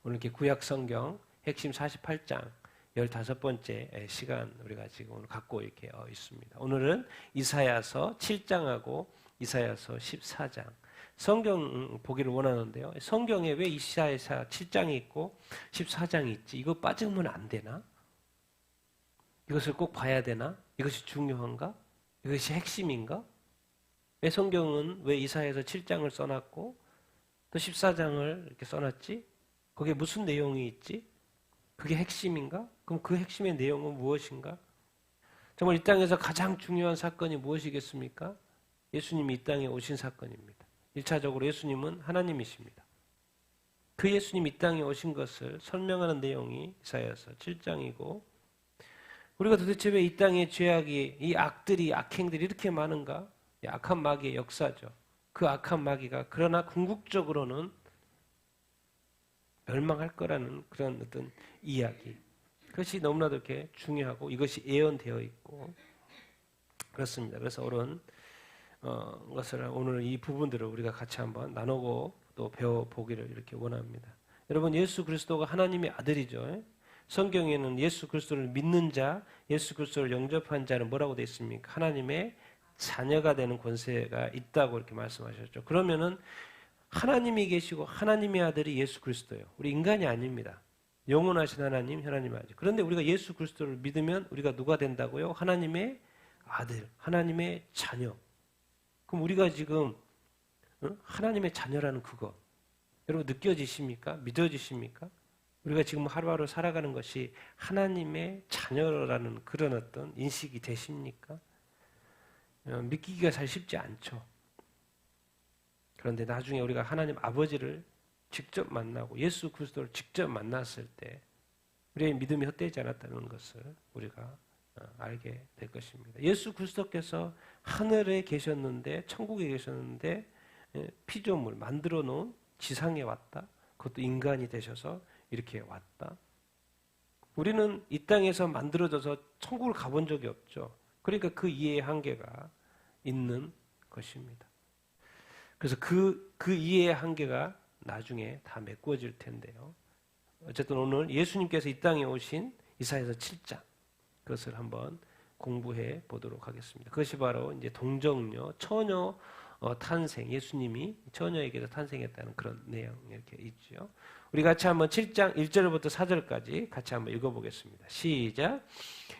오늘 이렇게 구약 성경 핵심 48장 15번째 시간 우리가 지금 오늘 갖고 이렇게 있습니다. 오늘은 이사야서 7장하고 이사야서 14장 성경 보기를 원하는데요. 성경에 왜 이사야서 7장이 있고 14장이 있지? 이거 빠지면 안 되나? 이것을 꼭 봐야 되나? 이것이 중요한가? 이것이 핵심인가? 왜 성경은 왜 이사야서 7장을 써놨고 또 14장을 이렇게 써놨지? 거기에 무슨 내용이 있지? 그게 핵심인가? 그럼 그 핵심의 내용은 무엇인가? 정말 이 땅에서 가장 중요한 사건이 무엇이겠습니까? 예수님이 이 땅에 오신 사건입니다. 1차적으로 예수님은 하나님이십니다. 그 예수님이 이 땅에 오신 것을 설명하는 내용이 이사야서 7장이고 우리가 도대체 왜 이 땅에 죄악이, 이 악들이, 악행들이 이렇게 많은가? 악한 마귀의 역사죠. 그 악한 마귀가 그러나 궁극적으로는 멸망할 거라는 그런 어떤 이야기. 그것이 너무나도 이렇게 중요하고 이것이 예언되어 있고 그렇습니다. 그래서 오늘 이 부분들을 우리가 같이 한번 나누고 또 배워보기를 이렇게 원합니다. 여러분 예수 그리스도가 하나님의 아들이죠. 성경에는 예수 그리스도를 믿는 자, 예수 그리스도를 영접한 자는 뭐라고 되어 있습니까? 하나님의 자녀가 되는 권세가 있다고 이렇게 말씀하셨죠. 그러면은 하나님이 계시고 하나님의 아들이 예수 그리스도예요. 우리 인간이 아닙니다. 영원하신 하나님, 하나님의 아들. 그런데 우리가 예수 그리스도를 믿으면 우리가 누가 된다고요? 하나님의 아들, 하나님의 자녀. 그럼 우리가 지금 하나님의 자녀라는 그거 여러분 느껴지십니까? 믿어지십니까? 우리가 지금 하루하루 살아가는 것이 하나님의 자녀라는 그런 어떤 인식이 되십니까? 믿기기가 잘 쉽지 않죠. 그런데 나중에 우리가 하나님 아버지를 직접 만나고 예수 그리스도를 직접 만났을 때 우리의 믿음이 헛되지 않았다는 것을 우리가 알게 될 것입니다. 예수 그리스도께서 하늘에 계셨는데 천국에 계셨는데 피조물 만들어 놓은 지상에 왔다. 그것도 인간이 되셔서 이렇게 왔다. 우리는 이 땅에서 만들어져서 천국을 가본 적이 없죠. 그러니까 그 이해의 한계가 있는 것입니다. 그래서 그 이해의 한계가 나중에 다 메꿔질 텐데요. 어쨌든 오늘 예수님께서 이 땅에 오신 이사야서 7장 그것을 한번 공부해 보도록 하겠습니다. 그것이 바로 이제 동정녀, 처녀 탄생, 예수님이 처녀에게서 탄생했다는 그런 내용 이렇게 있죠. 우리 같이 한번 7장 1절부터 4절까지 같이 한번 읽어보겠습니다. 시작.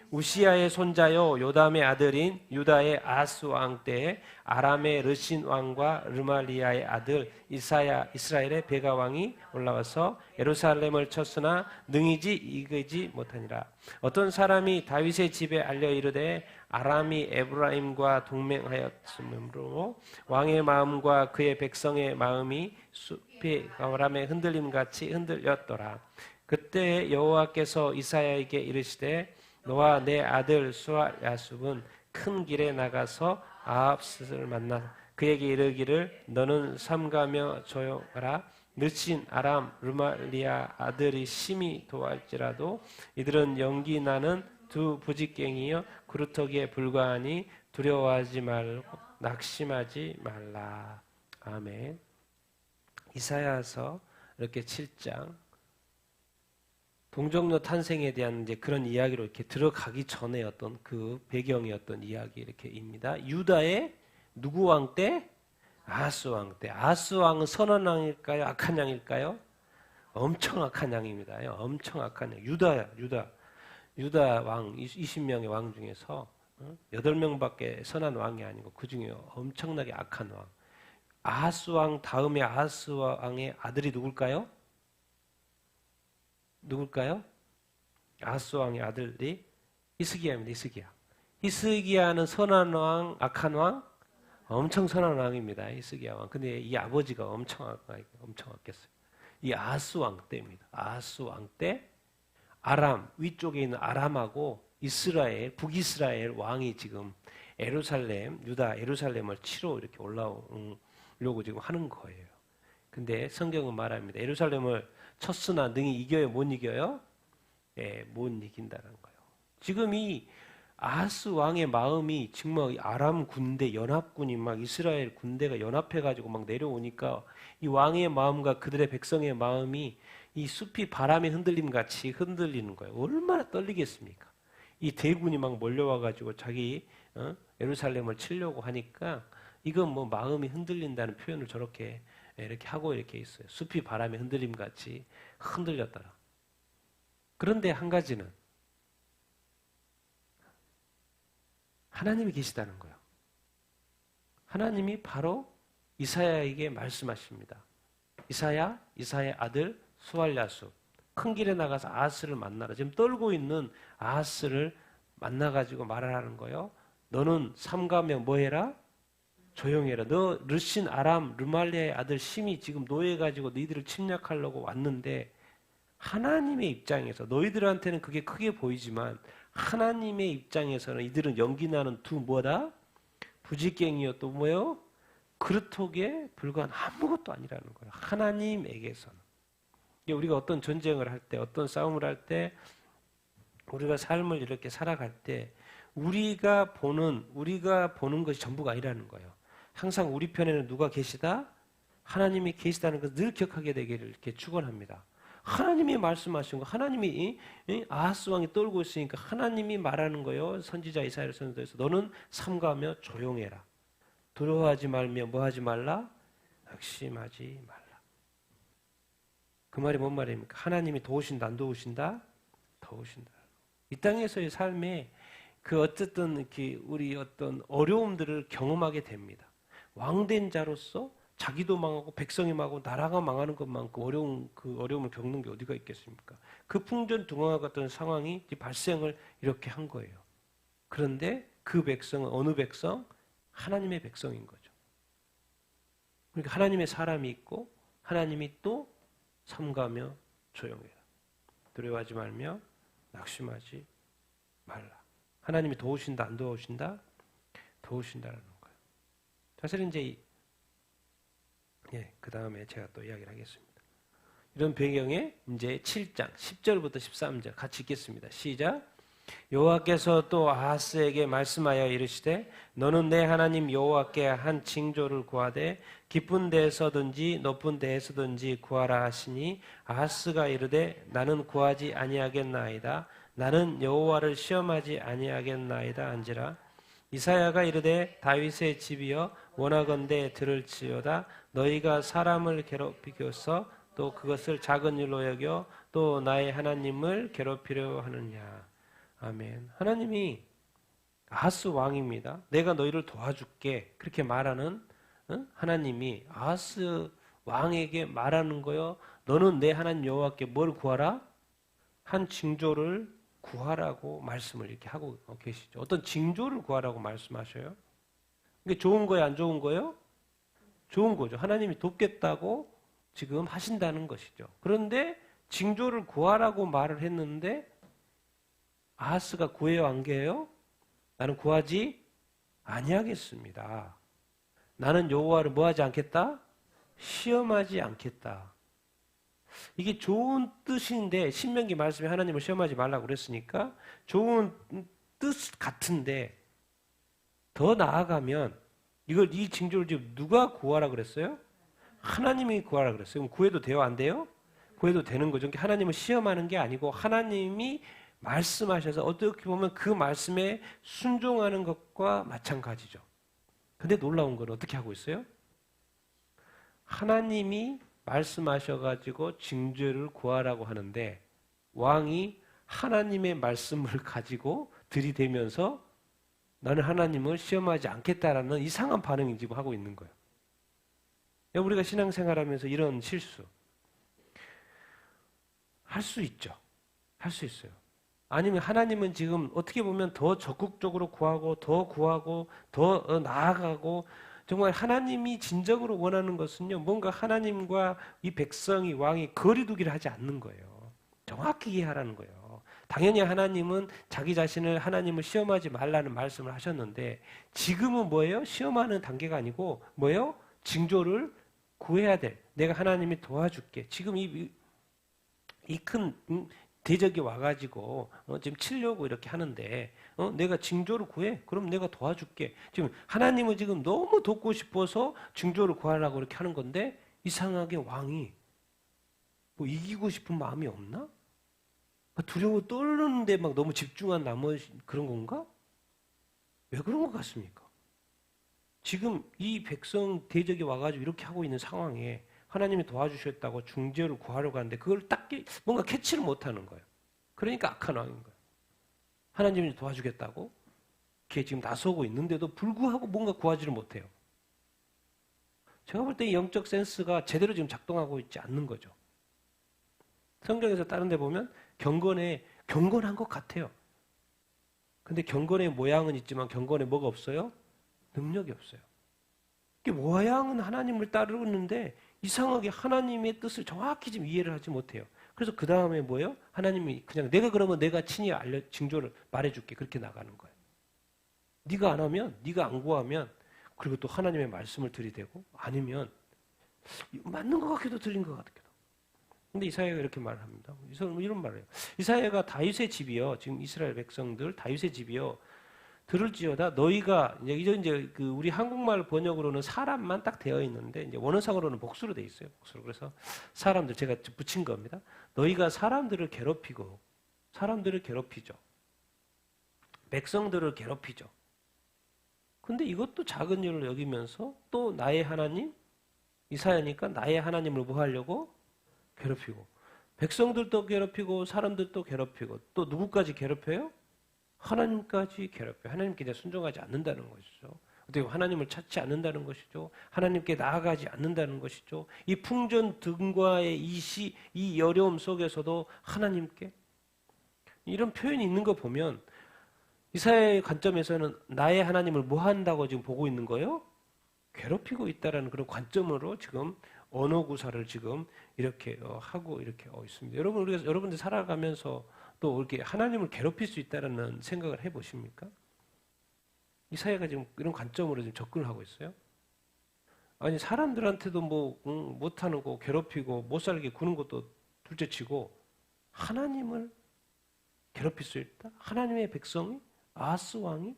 우시야의 손자요 요담의 아들인 유다의 아스 왕 때에 아람의 르신 왕과 르말리아의 아들 이스라엘의 베가 왕이 올라와서 예루살렘을 쳤으나 능히지 이기지 못하니라. 어떤 사람이 다윗의 집에 알려 이르되 아람이 에브라임과 동맹하였으므로 왕의 마음과 그의 백성의 마음이 숲이 바람에 흔들림 같이 흔들렸더라. 그때 여호와께서 이사야에게 이르시되 너와 내 아들 수아야숲은 큰 길에 나가서 아합스를 만나 그에게 이르기를 너는 삼가며 조용하라. 늦신 아람 르말리아 아들이 심히 도할지라도 이들은 연기 나는 두 부직갱이여 그루터기에 불과하니 두려워하지 말고 낙심하지 말라. 아멘. 이사야서 이렇게 7장 동정녀 탄생에 대한 이제 그런 이야기로 이렇게 들어가기 전에 어떤 그 배경의 어떤 이야기 이렇게입니다. 유다의 누구 왕 때? 아하스 왕 때. 아하스 왕은 선한 왕일까요? 악한 왕일까요? 엄청 악한 왕입니다. 엄청 악한 왕. 유다 왕 20명의 왕 중에서 8명밖에 선한 왕이 아니고 그 중에 엄청나게 악한 왕. 아하스 왕 다음에 아하스 왕의 아들이 누굴까요? 아하스 왕의 아들이 히스기야입니다. 히스기야는 선한 왕, 악한 왕? 엄청 선한 왕입니다. 히스기야 왕. 근데 이 아버지가 엄청 악했어요. 이 아하스 왕 때입니다. 아하스 왕 때 아람, 위쪽에 있는 아람하고 이스라엘, 북이스라엘 왕이 지금 유다 예루살렘을 치러 이렇게 올라오려고 지금 하는 거예요. 근데 성경은 말합니다. 예루살렘을 쳤으나 능히 이겨요? 못 이겨요? 못 이긴다는 거예요. 지금 이 아하스 왕의 마음이 정말 아람 군대, 연합군이 막 이스라엘 군대가 연합해가지고 막 내려오니까 이 왕의 마음과 그들의 백성의 마음이 이 숲이 바람에 흔들림 같이 흔들리는 거예요. 얼마나 떨리겠습니까? 이 대군이 막 몰려와가지고 자기 예루살렘을 치려고 하니까 이건 뭐 마음이 흔들린다는 표현을 저렇게 이렇게 하고 이렇게 있어요. 숲이 바람에 흔들림 같이 흔들렸더라. 그런데 한 가지는 하나님이 계시다는 거예요. 하나님이 바로 이사야에게 말씀하십니다. 이사야의 아들 스왈랴수 큰 길에 나가서 아하스를 만나라. 지금 떨고 있는 아하스를 만나가지고 말하라는 거예요. 너는 삼가며 뭐해라? 조용해라. 너 르신 아람 르말리아의 아들 심이 지금 노예가지고 너희들을 침략하려고 왔는데 하나님의 입장에서 너희들한테는 그게 크게 보이지만 하나님의 입장에서는 이들은 연기나는 두 뭐다? 부지깽이요 또 뭐요? 그릇톡에 불과한 아무것도 아니라는 거예요. 하나님에게서는. 우리가 어떤 전쟁을 할 때, 어떤 싸움을 할 때, 우리가 삶을 이렇게 살아갈 때, 우리가 보는 것이 전부가 아니라는 거예요. 항상 우리 편에는 누가 계시다? 하나님이 계시다는 것을 늘 기억하게 되기를 이렇게 축원합니다. 하나님이 말씀하신 거, 하나님이 아하스 왕이 떨고 있으니까 하나님이 말하는 거예요. 선지자 이사야를 선지자에서 너는 삼가며 조용해라. 두려워하지 말며 뭐 하지 말라? 낙심하지 말라. 그 말이 뭔 말입니까? 하나님이 도우신다, 안 도우신다? 도우신다. 이 땅에서의 삶에 그 어쨌든 이렇게 우리 어떤 어려움들을 경험하게 됩니다. 왕된 자로서 자기도 망하고 백성이 망하고 나라가 망하는 것만큼 그 어려움을 겪는 게 어디가 있겠습니까? 그 풍전등화와 같은 상황이 발생을 이렇게 한 거예요. 그런데 그 백성은 어느 백성? 하나님의 백성인 거죠. 그러니까 하나님의 사람이 있고 하나님이 또 삼가며 조용해라. 두려워하지 말며 낙심하지 말라. 하나님이 도우신다, 안 도우신다? 도우신다라는 거예요. 사실 이제 그 다음에 제가 또 이야기를 하겠습니다. 이런 배경에 이제 7장 10절부터 13절 같이 읽겠습니다. 시작. 여호와께서 또 아하스에게 말씀하여 이르시되 너는 내 하나님 여호와께 한 징조를 구하되 깊은 데에서든지 높은 데에서든지 구하라 하시니 아하스가 이르되 나는 구하지 아니하겠나이다. 나는 여호와를 시험하지 아니하겠나이다 한지라. 이사야가 이르되 다윗의 집이여 원하건대 들을지어다. 너희가 사람을 괴롭히고서 또 그것을 작은 일로 여겨 또 나의 하나님을 괴롭히려 하느냐. 아멘. 하나님이 아하스 왕입니다. 내가 너희를 도와줄게. 그렇게 말하는 하나님이 아하스 왕에게 말하는 거요. 너는 내 하나님 여호와께 뭘 구하라? 한 징조를 구하라고 말씀을 이렇게 하고 계시죠. 어떤 징조를 구하라고 말씀하셔요. 이게 좋은 거예요, 안 좋은 거예요? 좋은 거죠. 하나님이 돕겠다고 지금 하신다는 것이죠. 그런데 징조를 구하라고 말을 했는데 아하스가 구해요, 안 구해요? 나는 구하지 아니하겠습니다. 나는 여호와를 뭐하지 않겠다? 시험하지 않겠다. 이게 좋은 뜻인데 신명기 말씀에 하나님을 시험하지 말라고 그랬으니까 좋은 뜻 같은데 더 나아가면 이 징조를 지금 누가 구하라 그랬어요? 하나님이 구하라 그랬어요. 그럼 구해도 돼요, 안 돼요? 구해도 되는 거죠. 그러니까 하나님을 시험하는 게 아니고 하나님이 말씀하셔서 어떻게 보면 그 말씀에 순종하는 것과 마찬가지죠. 근데 놀라운 건 어떻게 하고 있어요? 하나님이 말씀하셔가지고 징조를 구하라고 하는데 왕이 하나님의 말씀을 가지고 들이대면서 나는 하나님을 시험하지 않겠다라는 이상한 반응을 지금 하고 있는 거예요. 우리가 신앙생활하면서 이런 실수 할 수 있죠. 할 수 있어요. 아니면 하나님은 지금 어떻게 보면 더 적극적으로 구하고 더 나아가고 정말 하나님이 진정으로 원하는 것은요. 뭔가 하나님과 이 백성이 왕이 거리두기를 하지 않는 거예요. 정확히 이해하라는 거예요. 당연히 하나님은 자기 자신을 하나님을 시험하지 말라는 말씀을 하셨는데 지금은 뭐예요? 시험하는 단계가 아니고 뭐예요? 징조를 구해야 돼. 내가 하나님이 도와줄게. 지금 이 큰 대적이 와가지고 지금 치려고 이렇게 하는데 내가 징조를 구해? 그럼 내가 도와줄게. 지금 하나님은 지금 너무 돕고 싶어서 징조를 구하려고 이렇게 하는 건데 이상하게 왕이 뭐 이기고 싶은 마음이 없나? 두려워 떨는데 막 너무 집중한 나머지 그런 건가? 왜 그런 것 같습니까? 지금 이 백성 대적이 와가지고 이렇게 하고 있는 상황에 하나님이 도와주셨다고 중재를 구하려고 하는데 그걸 딱 뭔가 캐치를 못하는 거예요. 그러니까 악한 왕인 거예요. 하나님이 도와주겠다고 이렇게 지금 나서고 있는데도 불구하고 뭔가 구하지를 못해요. 제가 볼 때 이 영적 센스가 제대로 지금 작동하고 있지 않는 거죠. 성경에서 다른 데 보면 경건한 것 같아요. 근데 경건의 모양은 있지만 경건에 뭐가 없어요? 능력이 없어요. 이게 모양은 하나님을 따르는데 이상하게 하나님의 뜻을 정확히 지금 이해를 하지 못해요. 그래서 그 다음에 뭐예요? 하나님이 그냥 내가 그러면 내가 친히 징조를 말해줄게. 그렇게 나가는 거예요. 네가 안 하면, 네가 안 구하면, 그리고 또 하나님의 말씀을 들이대고 아니면 맞는 것 같기도 틀린 것 같기도. 근데 이사야가 이렇게 말을 합니다. 이런 말을 해요. 이사야가 다윗의 집이요. 지금 이스라엘 백성들 다윗의 집이요. 들을지어다 너희가 이제 그 우리 한국말 번역으로는 사람만 딱 되어 있는데 이제 원어상으로는 복수로 되어 있어요. 복수로. 그래서 사람들 제가 붙인 겁니다. 너희가 사람들을 괴롭히죠. 백성들을 괴롭히죠. 근데 이것도 작은 일을 여기면서 또 나의 하나님 이사야니까 나의 하나님을 뭐 하려고 괴롭히고 백성들도 괴롭히고 사람들도 괴롭히고 또 누구까지 괴롭혀요? 하나님까지 괴롭혀요. 하나님께 이제 순종하지 않는다는 것이죠. 어떻게 하나님을 찾지 않는다는 것이죠. 하나님께 나아가지 않는다는 것이죠. 이 풍전 등과의 이 어려움 속에서도 하나님께 이런 표현이 있는 거 보면 이사야의 관점에서는 나의 하나님을 뭐 한다고 지금 보고 있는 거예요? 괴롭히고 있다라는 그런 관점으로 지금 언어 구사를 지금 이렇게 하고 이렇게 있습니다. 우리가 여러분들 살아가면서 또 이렇게 하나님을 괴롭힐 수 있다라는 생각을 해보십니까? 이사야가 지금 이런 관점으로 지금 접근을 하고 있어요. 아니 사람들한테도 뭐 못하는 거 괴롭히고 못 살게 구는 것도 둘째치고 하나님을 괴롭힐 수 있다? 하나님의 백성이 아하스 왕이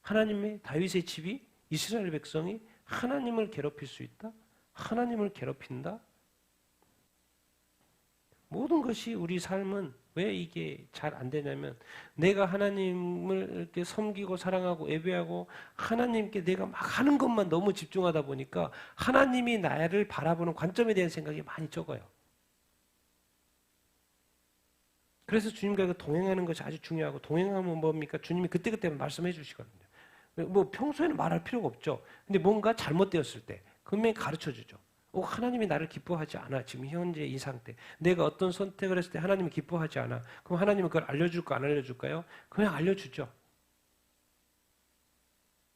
하나님의 다윗의 집이 이스라엘 백성이 하나님을 괴롭힐 수 있다? 하나님을 괴롭힌다? 모든 것이 우리 삶은 왜 이게 잘 안 되냐면 내가 하나님을 이렇게 섬기고 사랑하고 예배하고 하나님께 내가 막 하는 것만 너무 집중하다 보니까 하나님이 나를 바라보는 관점에 대한 생각이 많이 적어요. 그래서 주님과 동행하는 것이 아주 중요하고 동행하면 뭡니까? 주님이 그때그때 말씀해 주시거든요. 뭐 평소에는 말할 필요가 없죠. 근데 뭔가 잘못되었을 때 분명히 가르쳐 주죠. 하나님이 나를 기뻐하지 않아. 지금 현재 이 상태. 내가 어떤 선택을 했을 때 하나님이 기뻐하지 않아. 그럼 하나님은 그걸 알려줄까 안 알려줄까요? 그냥 알려주죠.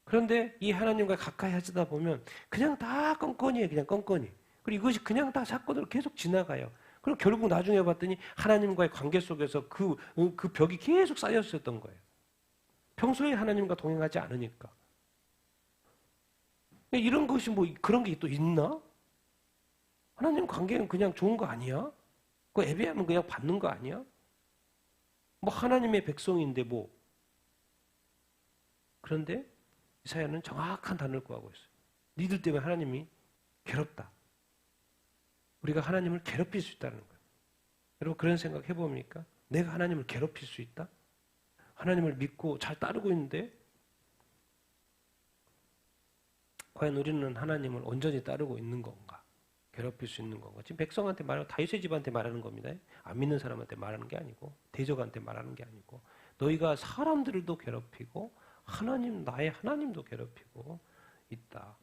그런데 이 하나님과 가까이 하다 보면 그냥 다 껌껌이에요. 그냥 껌껌이. 그리고 이것이 그냥 다 사건으로 계속 지나가요. 그럼 결국 나중에 봤더니 하나님과의 관계 속에서 그 벽이 계속 쌓였었던 거예요. 평소에 하나님과 동행하지 않으니까. 이런 것이 뭐 그런 게 또 있나? 하나님 관계는 그냥 좋은 거 아니야? 그 예배하면 그냥 받는 거 아니야? 뭐 하나님의 백성인데 뭐. 그런데 이사야는 정확한 단어를 구하고 있어요. 니들 때문에 하나님이 괴롭다. 우리가 하나님을 괴롭힐 수 있다는 거예요. 여러분 그런 생각 해봅니까? 내가 하나님을 괴롭힐 수 있다? 하나님을 믿고 잘 따르고 있는데 과연 우리는 하나님을 온전히 따르고 있는 건가? 괴롭힐 수 있는 건가? 지금 백성한테 말하고 다윗의 집한테 말하는 겁니다. 안 믿는 사람한테 말하는 게 아니고 대적한테 말하는 게 아니고 너희가 사람들도 괴롭히고 나의 하나님도 괴롭히고 있다.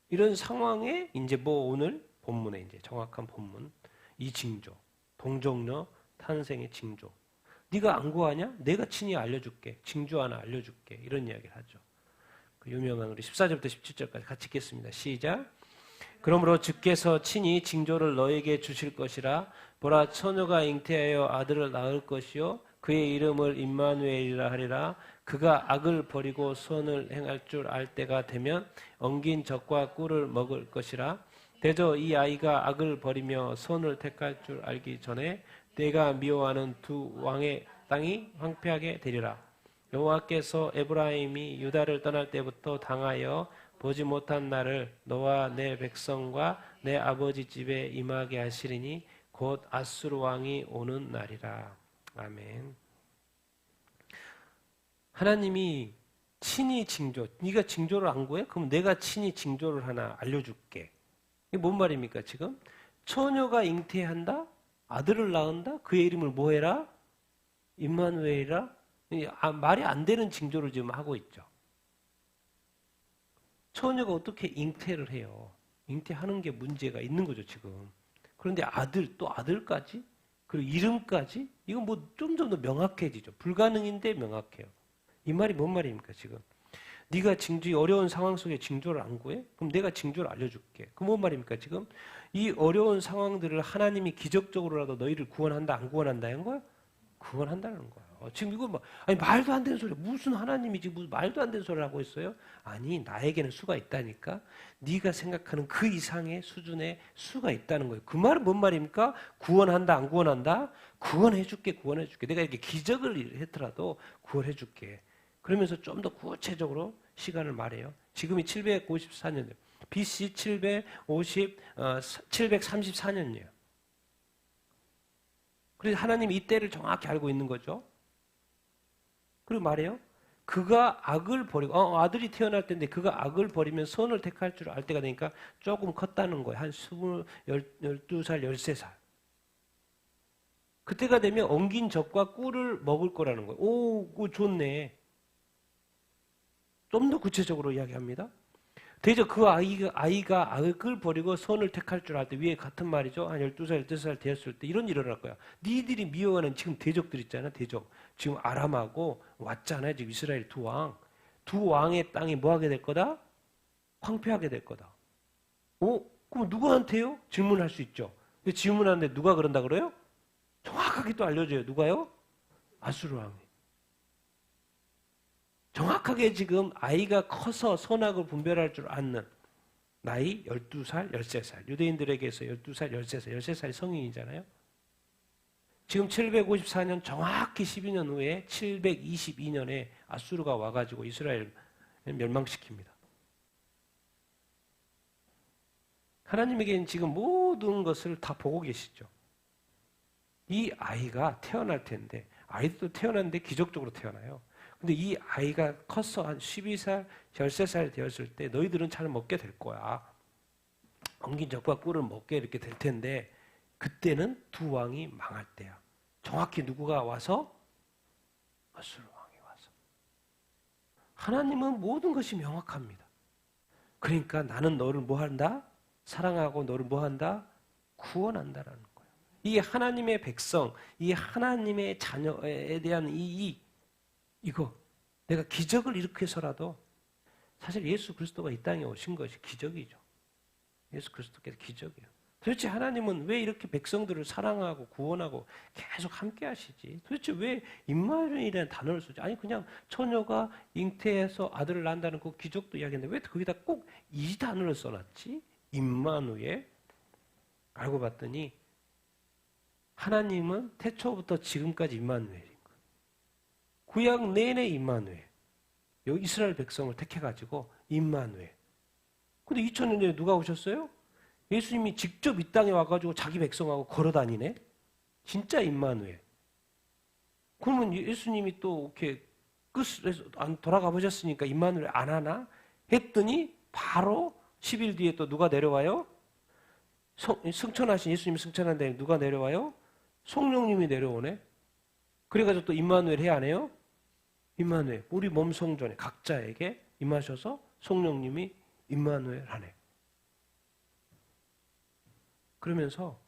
이런 상황에 이제 뭐 오늘 본문에 이제 정확한 본문 이 징조 동정녀 탄생의 징조 네가 안 구하냐? 내가 친히 알려줄게. 징조 하나 알려줄게. 이런 이야기를 하죠. 그 유명한 우리 14절부터 17절까지 같이 읽겠습니다. 시작. 그러므로 주께서 친히 징조를 너에게 주실 것이라. 보라 처녀가 잉태하여 아들을 낳을 것이요 그의 이름을 임마누엘이라 하리라. 그가 악을 버리고 선을 행할 줄 알 때가 되면 엉긴 젖과 꿀을 먹을 것이라. 대저 이 아이가 악을 버리며 선을 택할 줄 알기 전에 내가 미워하는 두 왕의 땅이 황폐하게 되리라. 여호와께서 에브라임이 유다를 떠날 때부터 당하여 보지 못한 날을 너와 내 백성과 내 아버지 집에 임하게 하시리니 곧 아수르 왕이 오는 날이라. 아멘. 하나님이 친히 징조, 네가 징조를 안 구해? 그럼 내가 친히 징조를 하나 알려줄게. 이게 뭔 말입니까 지금? 처녀가 잉태한다? 아들을 낳은다? 그의 이름을 뭐 해라? 임마누엘이라? 말이 안 되는 징조를 지금 하고 있죠. 처녀가 어떻게 잉태를 해요? 잉태하는 게 문제가 있는 거죠 지금. 그런데 아들, 또 아들까지? 그리고 이름까지? 이건 뭐 좀 더 명확해지죠. 불가능인데 명확해요. 이 말이 뭔 말입니까 지금? 네가 어려운 상황 속에 징조를 안 구해? 그럼 내가 징조를 알려줄게. 그 뭔 말입니까 지금? 이 어려운 상황들을 하나님이 기적적으로라도 너희를 구원한다 안 구원한다는 거야? 구원한다는 거야. 지금 이거 뭐 아니 말도 안 되는 소리야. 무슨 하나님이 지금 무슨 말도 안 되는 소리를 하고 있어요? 아니 나에게는 수가 있다니까. 네가 생각하는 그 이상의 수준의 수가 있다는 거예요. 그 말은 뭔 말입니까? 구원한다 안 구원한다? 구원해줄게 구원해줄게. 내가 이렇게 기적을 했더라도 구원해줄게. 그러면서 좀 더 구체적으로 시간을 말해요. 지금이 754년이에요. BC 734년이에요. 그래서 하나님이 이 때를 정확히 알고 있는 거죠. 그리고 말해요. 그가 악을 버리고 아들이 태어날 때인데 그가 악을 버리면 선을 택할 줄 알 때가 되니까 조금 컸다는 거예요. 한 12살, 13살. 그때가 되면 엉긴 젖과 꿀을 먹을 거라는 거예요. 오, 그거 좋네. 좀 더 구체적으로 이야기합니다. 대저 그 아이가 악을 버리고 선을 택할 줄 알 때 위에 같은 말이죠. 한 12살, 13살 되었을 때 이런 일이 일어날 거야. 니들이 미워하는 지금 대적들 있잖아. 대적. 지금 아람하고 왔잖아요. 지금 이스라엘 두 왕. 두 왕의 땅이 뭐 하게 될 거다? 황폐하게 될 거다. 그럼 누구한테요? 질문할 수 있죠. 질문하는데 누가 그런다 그래요? 정확하게 또 알려줘요. 누가요? 아수르 왕이. 정확하게 지금 아이가 커서 선악을 분별할 줄 아는 나이 12살, 13살. 유대인들에게서 12살, 13살, 13살이 성인이잖아요. 지금 754년 정확히 12년 후에 722년에 아수르가 와가지고 이스라엘을 멸망시킵니다. 하나님에게는 지금 모든 것을 다 보고 계시죠. 이 아이가 태어날 텐데 아이도 태어났는데 기적적으로 태어나요. 근데 이 아이가 커서 한 12살, 13살 되었을 때 너희들은 잘 먹게 될 거야. 엉긴 젖과 꿀을 먹게 이렇게 될 텐데 그때는 두 왕이 망할 때야. 정확히 누구가 와서? 아수르 왕이 와서. 하나님은 모든 것이 명확합니다. 그러니까 나는 너를 뭐 한다? 사랑하고 너를 뭐 한다? 구원한다라는 거예요. 이게 하나님의 백성, 이 하나님의 자녀에 대한 이거 내가 기적을 일으켜서라도 사실 예수 그리스도가 이 땅에 오신 것이 기적이죠. 예수 그리스도께서 기적이에요. 도대체 하나님은 왜 이렇게 백성들을 사랑하고 구원하고 계속 함께 하시지? 도대체 왜 임마누엘이라는 단어를 쓰지? 아니 그냥 처녀가 잉태해서 아들을 낳는다는 그 기적도 이야기했는데 왜 거기다 꼭 이 단어를 써놨지? 임마누엘? 알고 봤더니 하나님은 태초부터 지금까지 임마누엘인 거예요. 구약 내내 임마누엘. 여기 이스라엘 백성을 택해가지고 임마누엘. 근데 2000년 전에 누가 오셨어요? 예수님이 직접 이 땅에 와가지고 자기 백성하고 걸어다니네? 진짜 임마누엘. 그러면 예수님이 또 이렇게 끝에서 안 돌아가 보셨으니까 임마누엘 안 하나? 했더니 바로 10일 뒤에 또 누가 내려와요? 승천하신 예수님이 승천한 다음에 누가 내려와요? 성령님이 내려오네. 그래가지고 또 임마누엘 해 안 해요? 임마누엘. 우리 몸 성전에 각자에게 임하셔서 성령님이 임마누엘 하네. 그러면서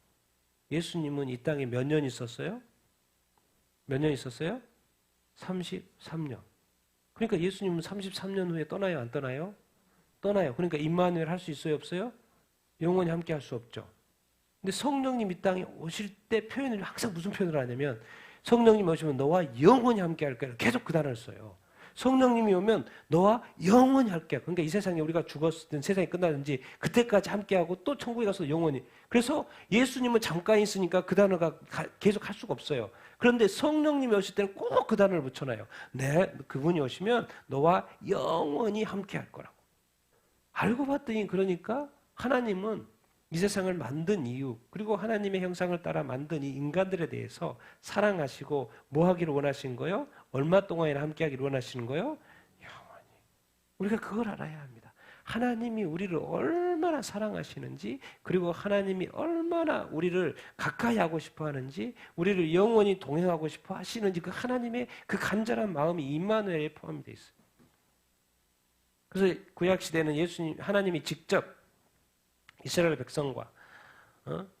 예수님은 이 땅에 몇 년 있었어요? 몇 년 있었어요? 33년. 그러니까 예수님은 33년 후에 떠나요? 안 떠나요? 떠나요. 그러니까 임마누엘 할 수 있어요? 없어요? 영원히 함께 할 수 없죠. 근데 성령님 이 땅에 오실 때 표현을 항상 무슨 표현을 하냐면 성령님 오시면 너와 영원히 함께 할 거야. 계속 그 단어를 써요. 성령님이 오면 너와 영원히 함께. 그러니까 이 세상에 우리가 죽었든 세상이 끝나든지 그때까지 함께하고 또 천국에 가서 영원히. 그래서 예수님은 잠깐 있으니까 그 단어가 계속 할 수가 없어요. 그런데 성령님이 오실 때는 꼭 그 단어를 붙여놔요. 네, 그분이 오시면 너와 영원히 함께할 거라고. 알고 봤더니 그러니까 하나님은 이 세상을 만든 이유, 그리고 하나님의 형상을 따라 만든 이 인간들에 대해서 사랑하시고 뭐 하기를 원하시는 거요? 얼마 동안이나 함께 하기를 원하시는 거요? 영원히. 우리가 그걸 알아야 합니다. 하나님이 우리를 얼마나 사랑하시는지, 그리고 하나님이 얼마나 우리를 가까이 하고 싶어 하는지, 우리를 영원히 동행하고 싶어 하시는지, 그 하나님의 그 간절한 마음이 임마누엘에 포함이 되어 있어요. 그래서 구약시대는 하나님이 직접 이스라엘 백성과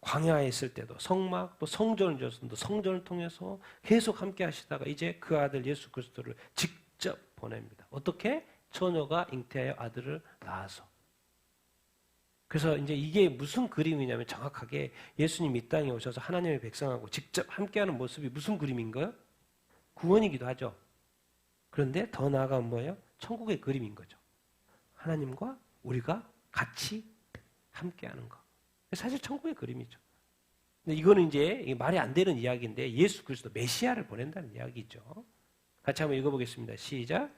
광야에 있을 때도 성막 또 성전을 줬습니다. 성전을 통해서 계속 함께 하시다가 이제 그 아들 예수 그리스도를 직접 보냅니다. 어떻게? 처녀가 잉태하여 아들을 낳아서. 그래서 이제 이게 무슨 그림이냐면 정확하게 예수님 이 땅에 오셔서 하나님의 백성하고 직접 함께하는 모습이 무슨 그림인가요? 구원이기도 하죠. 그런데 더 나아가면 뭐예요? 천국의 그림인 거죠. 하나님과 우리가 같이 함께하는 거. 사실 천국의 그림이죠. 근데 이거는 이제 말이 안 되는 이야기인데 예수 그리스도 메시아를 보낸다는 이야기죠. 같이 한번 읽어보겠습니다. 시작.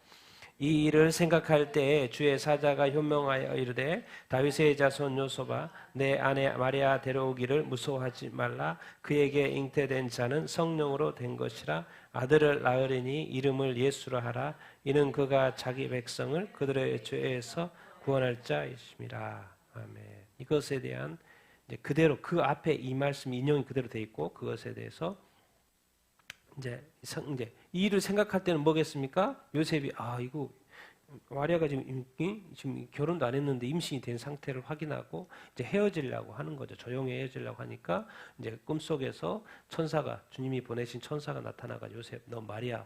이 일을 생각할 때 주의 사자가 현명하여 이르되 다윗의 자손 요셉아 내 아내 마리아 데려오기를 무서워하지 말라. 그에게 잉태된 자는 성령으로 된 것이라. 아들을 낳으리니 이름을 예수라 하라. 이는 그가 자기 백성을 그들의 죄에서 구원할 자이심이라. 아멘. 이것에 대한 이제 그대로 그 앞에 이 말씀 인용이 그대로 돼 있고 그것에 대해서 이제 이 일을 생각할 때는 뭐겠습니까? 요셉이 이거 마리아가 지금 결혼도 안 했는데 임신이 된 상태를 확인하고 이제 헤어지려고 하는 거죠. 조용히 헤어지려고 하니까 이제 꿈속에서 천사가 주님이 보내신 천사가 나타나가 요셉 너 마리아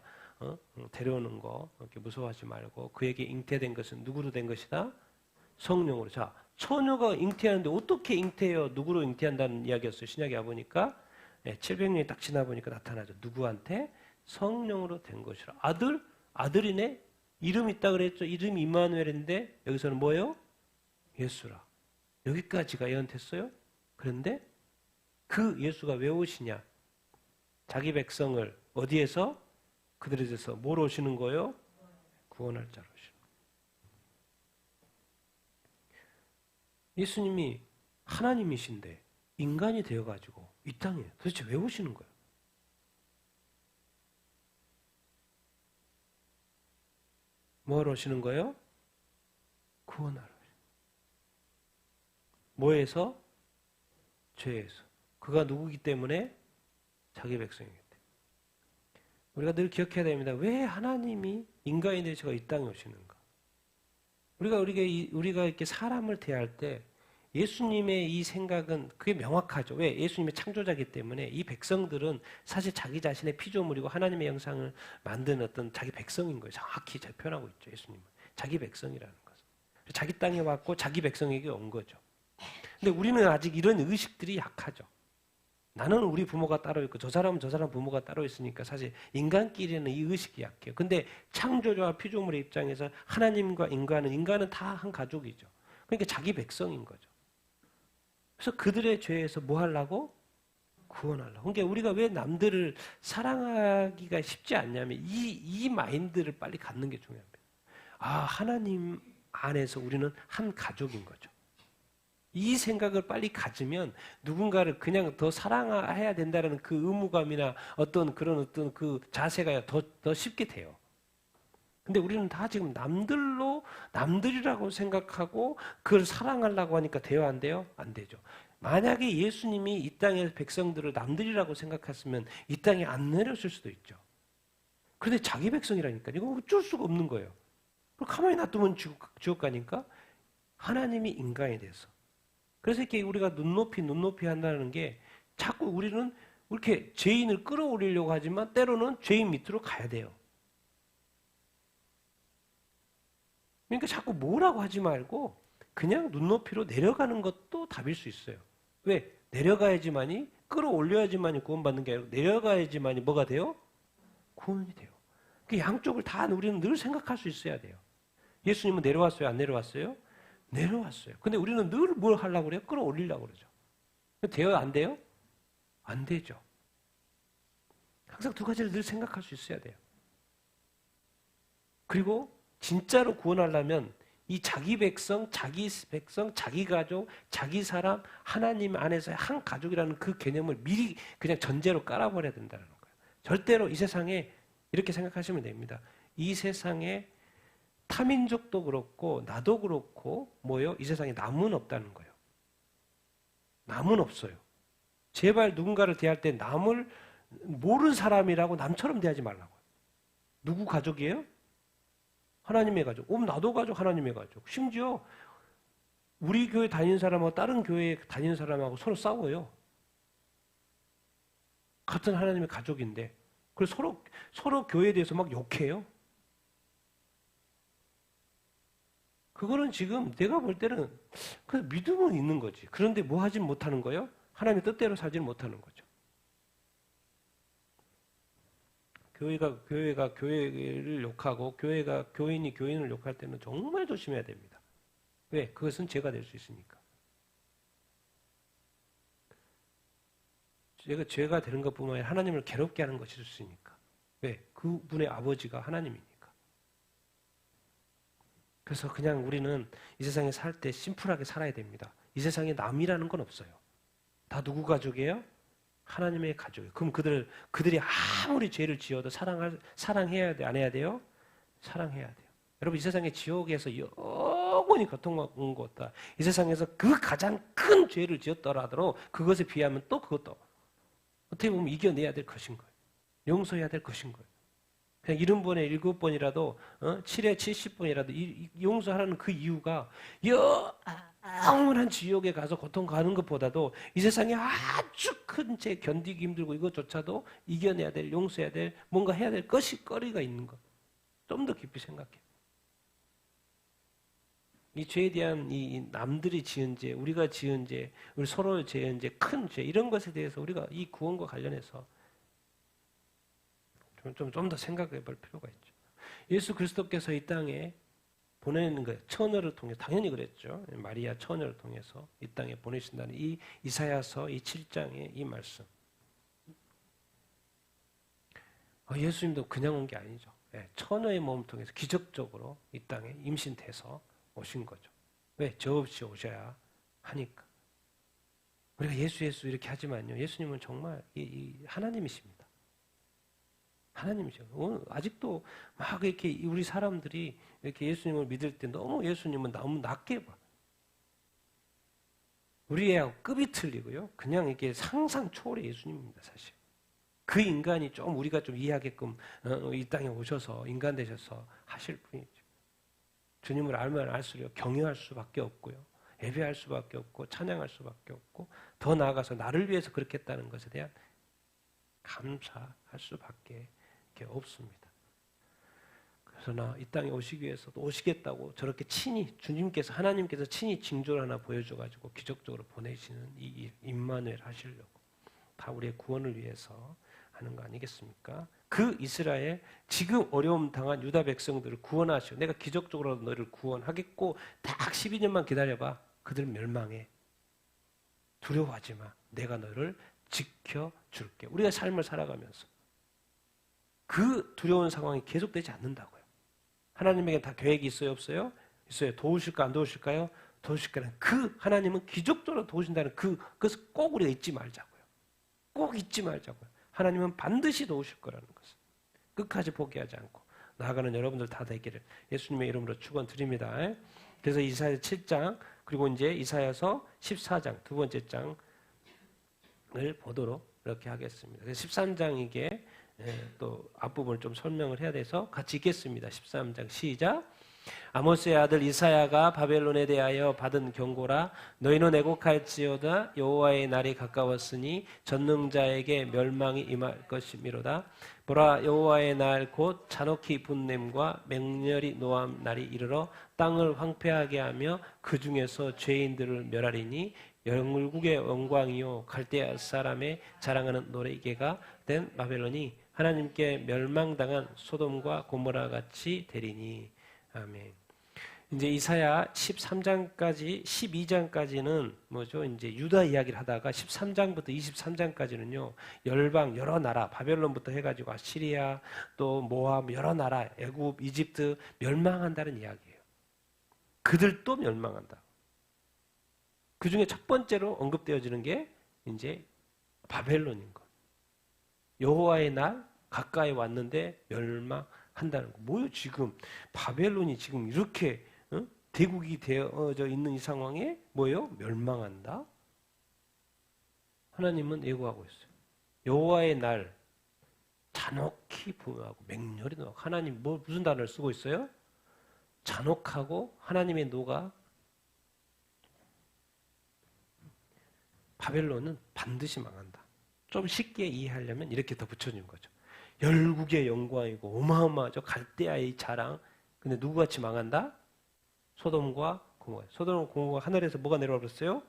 데려오는 거 이렇게 무서워하지 말고 그에게 잉태된 것은 누구로 된 것이다? 성령으로. 자, 처녀가 잉태하는데 어떻게 잉태해요? 누구로 잉태한다는 이야기였어요. 신약에 와보니까 700년이 딱 지나보니까 나타나죠. 누구한테? 성령으로 된 것이라. 아들이네? 이름 있다 그랬죠. 이름이 임마누엘인데 여기서는 뭐예요? 예수라. 여기까지가 예언됐어요. 그런데 그 예수가 왜 오시냐? 자기 백성을 어디에서? 그들에 대해서 뭘 오시는 거예요? 구원할 자로 오시는 거예요. 예수님이 하나님이신데 인간이 되어가지고 이 땅에 도대체 왜 오시는 거예요? 뭐하러 오시는 거예요? 구원하러 오시는 거예요. 뭐에서? 죄에서. 그가 누구기 때문에? 자기 백성이기 때문에. 우리가 늘 기억해야 됩니다. 왜 하나님이 인간이 되셔서 이 땅에 오시는가? 우리가 이렇게 사람을 대할 때 예수님의 이 생각은 그게 명확하죠. 왜? 예수님의 창조자이기 때문에 이 백성들은 사실 자기 자신의 피조물이고 하나님의 형상을 만든 어떤 자기 백성인 거예요. 정확히 잘 표현하고 있죠. 예수님은. 자기 백성이라는 것은. 자기 땅에 왔고 자기 백성에게 온 거죠. 근데 우리는 아직 이런 의식들이 약하죠. 나는 우리 부모가 따로 있고 저 사람은 저 사람 부모가 따로 있으니까 사실 인간끼리는 이 의식이 약해요. 근데 창조자와 피조물의 입장에서 하나님과 인간은 다 한 가족이죠. 그러니까 자기 백성인 거죠. 그래서 그들의 죄에서 뭐 하려고? 구원하려고. 그러니까 우리가 왜 남들을 사랑하기가 쉽지 않냐면 이 마인드를 빨리 갖는 게 중요합니다. 하나님 안에서 우리는 한 가족인 거죠. 이 생각을 빨리 가지면 누군가를 그냥 더 사랑해야 된다는 그 의무감이나 어떤 그 자세가 더 쉽게 돼요. 근데 우리는 다 지금 남들이라고 생각하고 그걸 사랑하려고 하니까 돼요, 안 돼요? 안 되죠. 만약에 예수님이 이 땅의 백성들을 남들이라고 생각했으면 이 땅에 안 내려오실 수도 있죠. 그런데 자기 백성이라니까 이거 어쩔 수가 없는 거예요. 가만히 놔두면 지옥 가니까 하나님이 인간이 돼서. 그래서 이렇게 우리가 눈높이 한다는 게 자꾸 우리는 이렇게 죄인을 끌어올리려고 하지만 때로는 죄인 밑으로 가야 돼요. 그러니까 자꾸 뭐라고 하지 말고 그냥 눈높이로 내려가는 것도 답일 수 있어요. 왜? 내려가야지만이 끌어올려야지만이 구원받는 게 아니고 내려가야지만이 뭐가 돼요? 구원이 돼요. 그 양쪽을 다 우리는 늘 생각할 수 있어야 돼요. 예수님은 내려왔어요? 안 내려왔어요? 내려왔어요. 근데 우리는 늘 뭘 하려고 그래요? 끌어올리려고 그러죠. 돼요? 안 돼요? 안 되죠. 항상 두 가지를 늘 생각할 수 있어야 돼요. 그리고 진짜로 구원하려면 이 자기 백성, 자기 가족, 자기 사람, 하나님 안에서의 한 가족이라는 그 개념을 미리 그냥 전제로 깔아버려야 된다는 거예요. 절대로 이 세상에 이렇게 생각하시면 됩니다. 이 세상에 타민족도 그렇고 나도 그렇고 뭐요? 이 세상에 남은 없다는 거예요. 남은 없어요. 제발 누군가를 대할 때 남을 모르는 사람이라고 남처럼 대하지 말라고요. 누구 가족이에요? 하나님의 가족. 나도 가족, 하나님의 가족. 심지어 우리 교회 다니는 사람하고 다른 교회 다니는 사람하고 서로 싸워요. 같은 하나님의 가족인데. 그래서 서로 교회에 대해서 막 욕해요. 그거는 지금 내가 볼 때는 그 믿음은 있는 거지. 그런데 뭐 하진 못하는 거예요? 하나님의 뜻대로 살지는 못하는 거죠. 교회가 교회를 욕하고 교회가 교인이 교인을 욕할 때는 정말 조심해야 됩니다. 왜? 그것은 죄가 될 수 있으니까. 죄가 되는 것뿐만 아니라 하나님을 괴롭게 하는 것일 수 있으니까. 왜? 그분의 아버지가 하나님이니까. 그래서 그냥 우리는 이 세상에 살 때 심플하게 살아야 됩니다. 이 세상에 남이라는 건 없어요. 다 누구 가족이에요? 하나님의 가족이에요. 그럼 그들이 아무리 죄를 지어도 사랑해야 돼, 안 해야 돼요? 사랑해야 돼요. 여러분, 이 세상에 지옥에서 영원히 고통받는 것다. 이 세상에서 그 가장 큰 죄를 지었더라도 그것에 비하면 또 그것도 어떻게 보면 이겨내야 될 것인 거예요. 용서해야 될 것인 거예요. 그냥 70번에 7번이라도 7에 70번이라도 용서하라는 그 이유가 영원한 지옥에 가서 고통 가는 것보다도 이 세상에 아주 큰 죄 견디기 힘들고 이것조차도 이겨내야 될, 용서해야 될, 뭔가 해야 될 거리가 있는 것. 좀 더 깊이 생각해. 이 죄에 대한 이 남들이 지은 죄, 우리가 지은 죄, 우리 서로 지은 죄, 큰 죄 이런 것에 대해서 우리가 이 구원과 관련해서 좀 더 생각해 볼 필요가 있죠. 예수 그리스도께서 이 땅에 보내는 거예요. 처녀를 통해 당연히 그랬죠. 마리아 처녀를 통해서 이 땅에 보내신다는 이 이사야서 이 7장의 이 말씀. 예수님도 그냥 온 게 아니죠. 처녀의 몸을 통해서 기적적으로 이 땅에 임신돼서 오신 거죠. 왜? 저 없이 오셔야 하니까. 우리가 예수 이렇게 하지만요. 예수님은 정말 하나님이십니다. 하나님이죠. 아직도 막 이렇게 우리 사람들이 이렇게 예수님을 믿을 때 너무 예수님은 너무 낮게 봐. 우리의 급이 틀리고요. 그냥 이게 상상 초월의 예수님입니다, 사실. 그 인간이 좀 우리가 좀 이해하게끔 이 땅에 오셔서 인간 되셔서 하실 분이죠. 주님을 알면 알수록 경외할 수밖에 없고요. 예배할 수밖에 없고 찬양할 수밖에 없고 더 나아가서 나를 위해서 그렇게 했다는 것에 대한 감사할 수밖에 없습니다. 그러나 이 땅에 오시기 위해서도 오시겠다고 저렇게 주님께서 하나님께서 친히 징조를 하나 보여줘가지고 기적적으로 보내시는 이 임마누엘 하시려고 다 우리의 구원을 위해서 하는 거 아니겠습니까? 그 이스라엘 지금 어려움 당한 유다 백성들을 구원하시오. 내가 기적적으로 너를 구원하겠고 딱 12년만 기다려봐. 그들 멸망해. 두려워하지 마. 내가 너를 지켜줄게. 우리가 삶을 살아가면서 그 두려운 상황이 계속되지 않는다고요. 하나님에게 다 계획이 있어요, 없어요? 있어요. 도우실까 안 도우실까요? 도우실까는 그 하나님은 기적적으로 도우신다는 그것을 꼭 우리가 잊지 말자고요. 꼭 잊지 말자고요. 하나님은 반드시 도우실 거라는 것을 끝까지 포기하지 않고 나아가는 여러분들 다 되기를 예수님의 이름으로 축원드립니다. 그래서 이사야 7장 그리고 이제 이사야서 14장 두 번째 장을 보도록 이렇게 하겠습니다. 13장 이게 또 앞부분을 좀 설명을 해야 돼서 같이 읽겠습니다. 13장 시작. 아모스의 아들 이사야가 바벨론에 대하여 받은 경고라. 너희는 애곡할지어다. 여호와의 날이 가까웠으니 전능자에게 멸망이 임할 것이미로다. 보라, 여호와의 날 곧 잔혹히 분냄과 맹렬히 노함 날이 이르러 땅을 황폐하게 하며 그 중에서 죄인들을 멸하리니 영국의 영광이요 갈대아 사람의 자랑하는 노래개가 된 바벨론이 하나님께 멸망당한 소돔과 고모라 같이 되리니. 아멘. 이제 이사야 13장까지 12장까지는 뭐죠? 이제 유다 이야기를 하다가 13장부터 23장까지는요. 열방 여러 나라 바벨론부터 해가지고 아시리아 또 모압 여러 나라 애굽 이집트 멸망한다는 이야기예요. 그들도 멸망한다. 그 중에 첫 번째로 언급되어지는 게 이제 바벨론인 것. 여호와의 날 가까이 왔는데 멸망한다는 거. 뭐요 지금 바벨론이 지금 이렇게 대국이 되어져 있는 이 상황에 뭐요? 멸망한다? 하나님은 예고하고 있어요. 여호와의 날 잔혹히 부하고 맹렬히 노하고. 하나님 무슨 단어를 쓰고 있어요? 잔혹하고 하나님의 노가. 바벨론은 반드시 망한다. 좀 쉽게 이해하려면 이렇게 더 붙여준 거죠. 열국의 영광이고 어마어마하죠. 갈대아의 자랑. 근데 누구같이 망한다? 소돔과 고모라. 소돔과 고모라가 하늘에서 뭐가 내려와 버렸어요?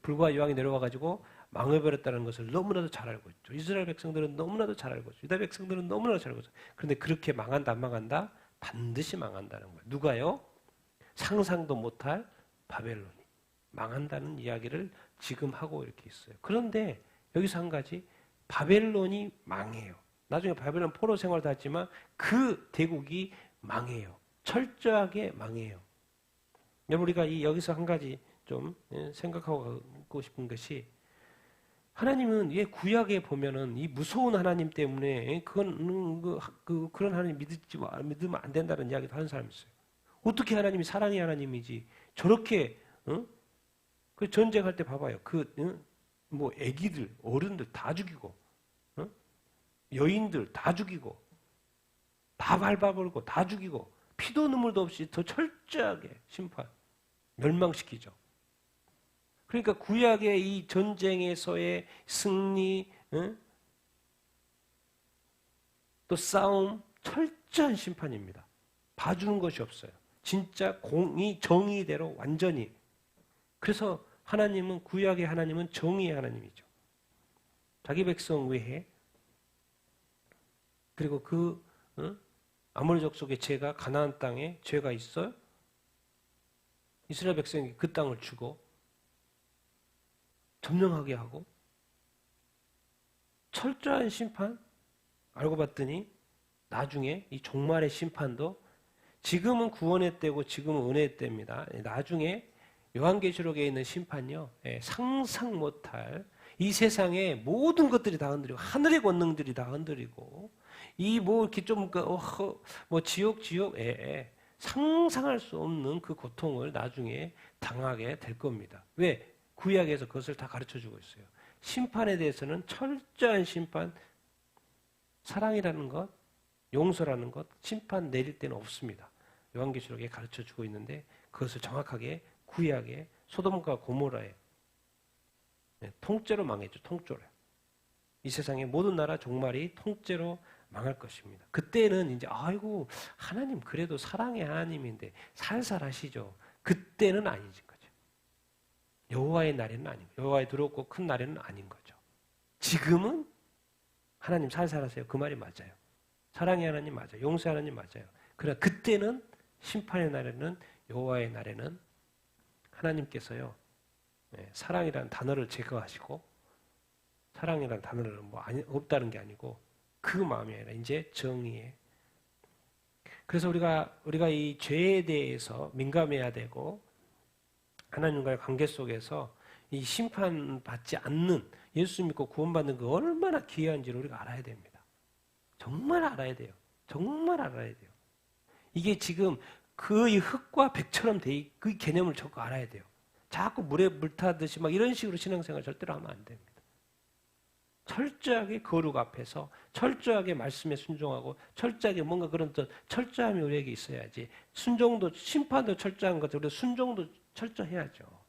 불과 여왕이 내려와 가지고 망해버렸다는 것을 너무나도 잘 알고 있죠. 이스라엘 백성들은 너무나도 잘 알고 있죠. 유다 백성들은 너무나도 잘 알고 있죠. 그런데 그렇게 망한다 안 망한다? 반드시 망한다는 거예요. 누가요? 상상도 못할 바벨론이 망한다는 이야기를 지금 하고 이렇게 있어요. 그런데 여기서 한 가지, 바벨론이 망해요. 나중에 바벨론 포로 생활도 하지만 그 대국이 망해요. 철저하게 망해요. 여러분 우리가 여기서 한 가지 좀 생각하고 싶은 것이, 하나님은 구약에 보면은 이 무서운 하나님 때문에 그런 하나님 믿으면 안 된다는 이야기도 하는 사람이 있어요. 어떻게 하나님이 사랑의 하나님이지 저렇게 그 전쟁할 때 봐봐요. 뭐 애기들, 어른들 다 죽이고, 여인들 다 죽이고, 다 밟아버리고, 다 죽이고, 피도 눈물도 없이 더 철저하게 심판, 멸망시키죠. 그러니까 구약의 이 전쟁에서의 승리, 또 싸움, 철저한 심판입니다. 봐주는 것이 없어요. 진짜 정의대로 완전히. 그래서 하나님은, 구약의 하나님은 정의의 하나님이죠. 자기 백성 외에, 그리고 아모리 족속의 죄가, 가나안 땅에 죄가 있어요. 이스라엘 백성이 그 땅을 주고 점령하게 하고 철저한 심판. 알고 봤더니 나중에 이 종말의 심판도, 지금은 구원의 때고 지금은 은혜의 때입니다. 나중에 요한계시록에 있는 심판요, 상상 못할, 이 세상의 모든 것들이 다 흔들리고, 하늘의 권능들이 다 흔들리고, 이렇게 지옥, 상상할 수 없는 그 고통을 나중에 당하게 될 겁니다. 왜? 구약에서 그것을 다 가르쳐 주고 있어요. 심판에 대해서는 철저한 심판, 사랑이라는 것, 용서라는 것, 심판 내릴 때는 없습니다. 요한계시록에 가르쳐 주고 있는데, 그것을 정확하게 구약의 소돔과 고모라에 통째로 망했죠. 통째로. 이 세상의 모든 나라 종말이 통째로 망할 것입니다. 그때는 이제 아이고 하나님 그래도 사랑의 하나님인데 살살 하시죠. 그때는 아니지 거죠. 여호와의 날에는 아니고, 여호와의 두렵고 큰 날에는 아닌 거죠. 지금은 하나님 살살 하세요. 그 말이 맞아요. 사랑의 하나님 맞아요. 용서의 하나님 맞아요. 그러나 그때는, 심판의 날에는, 여호와의 날에는 하나님께서요, 사랑이라는 단어를 제거하시고, 사랑이라는 단어는 없다는 게 아니고 그 마음이 아니라 이제 정의에. 그래서 우리가 이 죄에 대해서 민감해야 되고, 하나님과의 관계 속에서 이 심판받지 않는, 예수 믿고 구원받는 그 얼마나 귀한지를 우리가 알아야 됩니다. 정말 알아야 돼요. 정말 알아야 돼요. 이게 지금 거의 흙과 백처럼 그 개념을 자꾸 알아야 돼요. 자꾸 물에 물 타듯이 막 이런 식으로 신앙생활 절대로 하면 안 됩니다. 철저하게 거룩 앞에서 철저하게 말씀에 순종하고, 철저하게 뭔가 그런 철저함이 우리에게 있어야지. 순종도, 심판도 철저한 것처럼 우리가 순종도 철저해야죠.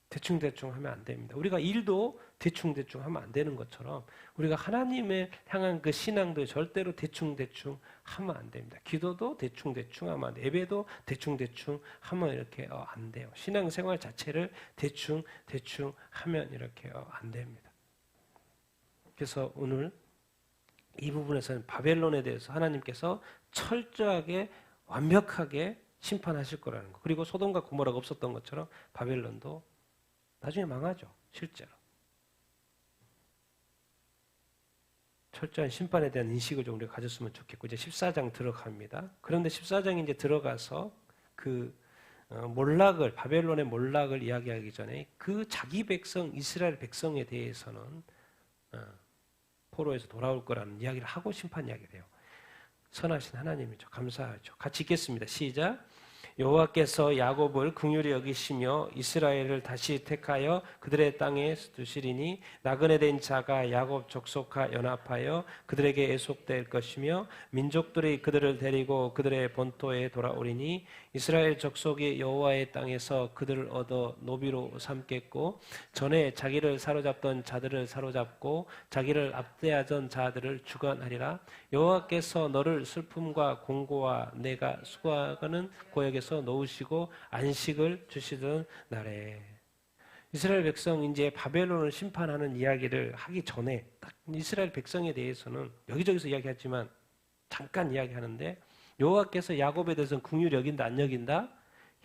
대충대충 하면 안 됩니다. 우리가 일도 대충대충 하면 안 되는 것처럼 우리가 하나님을 향한 그 신앙도 절대로 대충대충 하면 안 됩니다. 기도도 대충대충 하면 안 돼요. 예배도 대충대충 하면 이렇게 안 돼요. 신앙생활 자체를 대충대충 하면 이렇게 안 됩니다. 그래서 오늘 이 부분에서는 바벨론에 대해서 하나님께서 철저하게 완벽하게 심판하실 거라는 거. 그리고 소돔과 고모라가 없었던 것처럼 바벨론도 나중에 망하죠. 실제로. 철저한 심판에 대한 인식을 좀 우리가 가졌으면 좋겠고, 이제 14장 들어갑니다. 그런데 14장에 이제 들어가서 그 몰락을 바벨론의 몰락을 이야기하기 전에 그 자기 백성 이스라엘 백성에 대해서는 포로에서 돌아올 거라는 이야기를 하고 심판 이야기를 해요. 선하신 하나님이죠. 감사하죠. 같이 읽겠습니다. 시작. 여호와께서 야곱을 긍휼히 여기시며 이스라엘을 다시 택하여 그들의 땅에 두시리니 나그네 된 자가 야곱 족속과 연합하여 그들에게 애속될 것이며 민족들이 그들을 데리고 그들의 본토에 돌아오리니 이스라엘 족속이 여호와의 땅에서 그들을 얻어 노비로 삼겠고 전에 자기를 사로잡던 자들을 사로잡고 자기를 압대하던 자들을 주관하리라. 여호와께서 너를 슬픔과 공고와 내가 수고하는 고역에서 놓으시고 안식을 주시던 날에. 이스라엘 백성 이제 바벨론을 심판하는 이야기를 하기 전에 딱 이스라엘 백성에 대해서는 여기저기서 이야기하지만 잠깐 이야기하는데 여호와께서 야곱에 대해서는 긍휼히 여긴다 안 여긴다?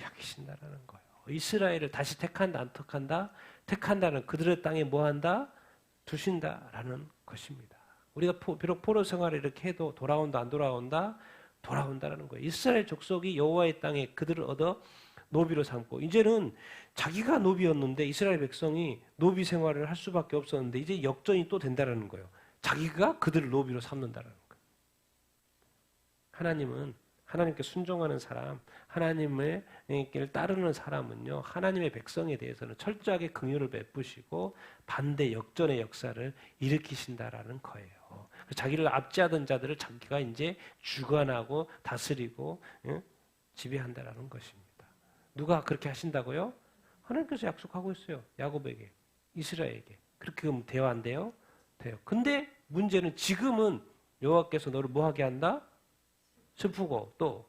여기신다라는 거예요. 이스라엘을 다시 택한다 안 택한다? 택한다는 그들의 땅에 뭐한다? 두신다라는 것입니다. 우리가 비록 포로 생활을 이렇게 해도 돌아온다 안 돌아온다? 돌아온다라는 거예요. 이스라엘 족속이 여호와의 땅에 그들을 얻어 노비로 삼고 이제는 자기가 노비였는데 이스라엘 백성이 노비 생활을 할 수밖에 없었는데 이제 역전이 또 된다라는 거예요. 자기가 그들을 노비로 삼는다라는 거예요. 하나님은 하나님께 순종하는 사람, 하나님의 길을 따르는 사람은요, 하나님의 백성에 대해서는 철저하게 긍휼을 베푸시고 반대 역전의 역사를 일으키신다라는 거예요. 자기를 압제하던 자들을 자기가 이제 주관하고 다스리고 지배한다라는 것입니다. 누가 그렇게 하신다고요? 하나님께서 약속하고 있어요. 야곱에게, 이스라엘에게. 그렇게 하면 돼요, 안 돼요? 돼요. 근데 문제는 지금은 여호와께서 너를 뭐하게 한다? 슬프고 또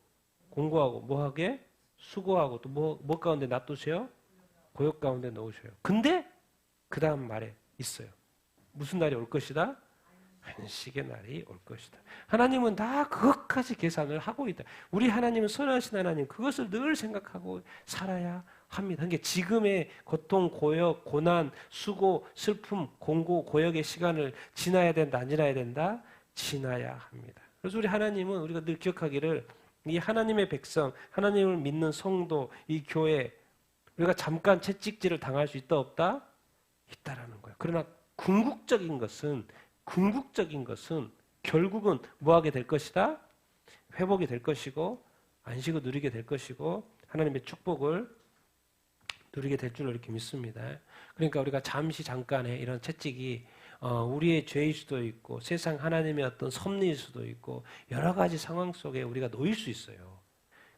공고하고 뭐하게? 수고하고 또 뭐 가운데 놔두세요? 고역 가운데 넣으셔요. 근데 그 다음 말에 있어요. 무슨 날이 올 것이다? 안식의 날이 올 것이다. 하나님은 다 그것까지 계산을 하고 있다. 우리 하나님은 선하신 하나님, 그것을 늘 생각하고 살아야 합니다. 그러니까 지금의 고통, 고역, 고난, 수고, 슬픔, 공고, 고역의 시간을 지나야 된다, 안 지나야 된다? 지나야 합니다. 그래서 우리 하나님은 우리가 늘 기억하기를 이 하나님의 백성, 하나님을 믿는 성도, 이 교회, 우리가 잠깐 채찍질을 당할 수 있다, 없다? 있다라는 거예요. 그러나 궁극적인 것은 결국은 뭐하게 될 것이다? 회복이 될 것이고 안식을 누리게 될 것이고 하나님의 축복을 누리게 될 줄로 이렇게 믿습니다. 그러니까 우리가 잠깐의 이런 채찍이 우리의 죄일 수도 있고 세상 하나님의 어떤 섭리일 수도 있고 여러 가지 상황 속에 우리가 놓일 수 있어요.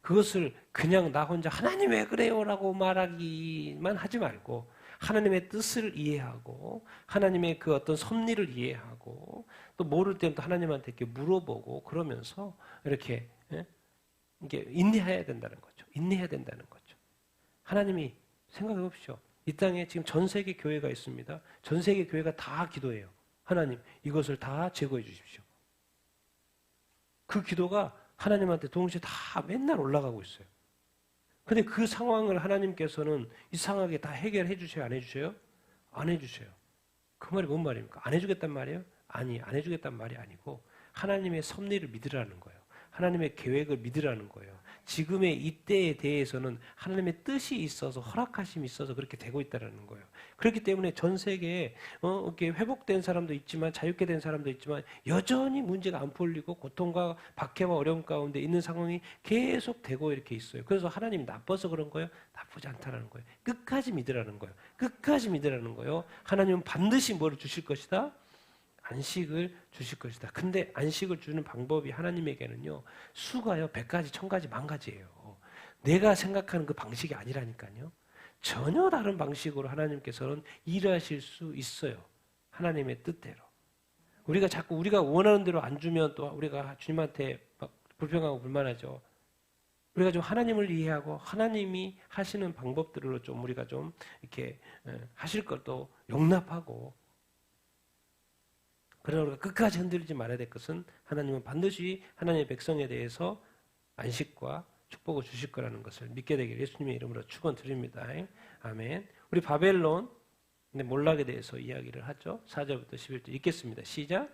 그것을 그냥 나 혼자 하나님 왜 그래요? 라고 말하기만 하지 말고 하나님의 뜻을 이해하고 하나님의 그 어떤 섭리를 이해하고 또 모를 때는 또 하나님한테 이렇게 물어보고 그러면서 이렇게 이게 인내해야 된다는 거죠. 인내해야 된다는 거죠. 하나님이 생각해 보십시오. 이 땅에 지금 전 세계 교회가 있습니다. 전 세계 교회가 다 기도해요. 하나님 이것을 다 제거해 주십시오. 그 기도가 하나님한테 동시에 다 맨날 올라가고 있어요. 근데 그 상황을 하나님께서는 이상하게 다 해결해 주셔요? 안 해주셔요? 안 해주셔요. 그 말이 뭔 말입니까? 안 해주겠단 말이에요? 아니, 안 해주겠단 말이 아니고 하나님의 섭리를 믿으라는 거예요. 하나님의 계획을 믿으라는 거예요. 지금의 이때에 대해서는 하나님의 뜻이 있어서 허락하심이 있어서 그렇게 되고 있다는 거예요. 그렇기 때문에 전 세계에 이렇게 회복된 사람도 있지만 자유케 된 사람도 있지만 여전히 문제가 안 풀리고 고통과 박해와 어려움 가운데 있는 상황이 계속 되고 이렇게 있어요. 그래서 하나님이 나빠서 그런 거예요? 나쁘지 않다는 거예요. 끝까지 믿으라는 거예요. 끝까지 믿으라는 거예요. 하나님은 반드시 뭐를 주실 것이다? 안식을 주실 것이다. 근데 안식을 주는 방법이 하나님에게는요, 수가요, 100가지, 1000가지, 10,000가지예요. 내가 생각하는 그 방식이 아니라니까요. 전혀 다른 방식으로 하나님께서는 일하실 수 있어요. 하나님의 뜻대로. 우리가 자꾸 우리가 원하는 대로 안 주면 또 우리가 주님한테 불평하고 불만하죠. 우리가 좀 하나님을 이해하고 하나님이 하시는 방법들로 좀 우리가 좀 이렇게 하실 것도 용납하고 그러나 우리가 끝까지 흔들리지 말아야 될 것은 하나님은 반드시 하나님의 백성에 대해서 안식과 축복을 주실 거라는 것을 믿게 되기를 예수님의 이름으로 축원드립니다. 아멘. 우리 바벨론 몰락에 대해서 이야기를 하죠. 4절부터 11절 읽겠습니다. 시작.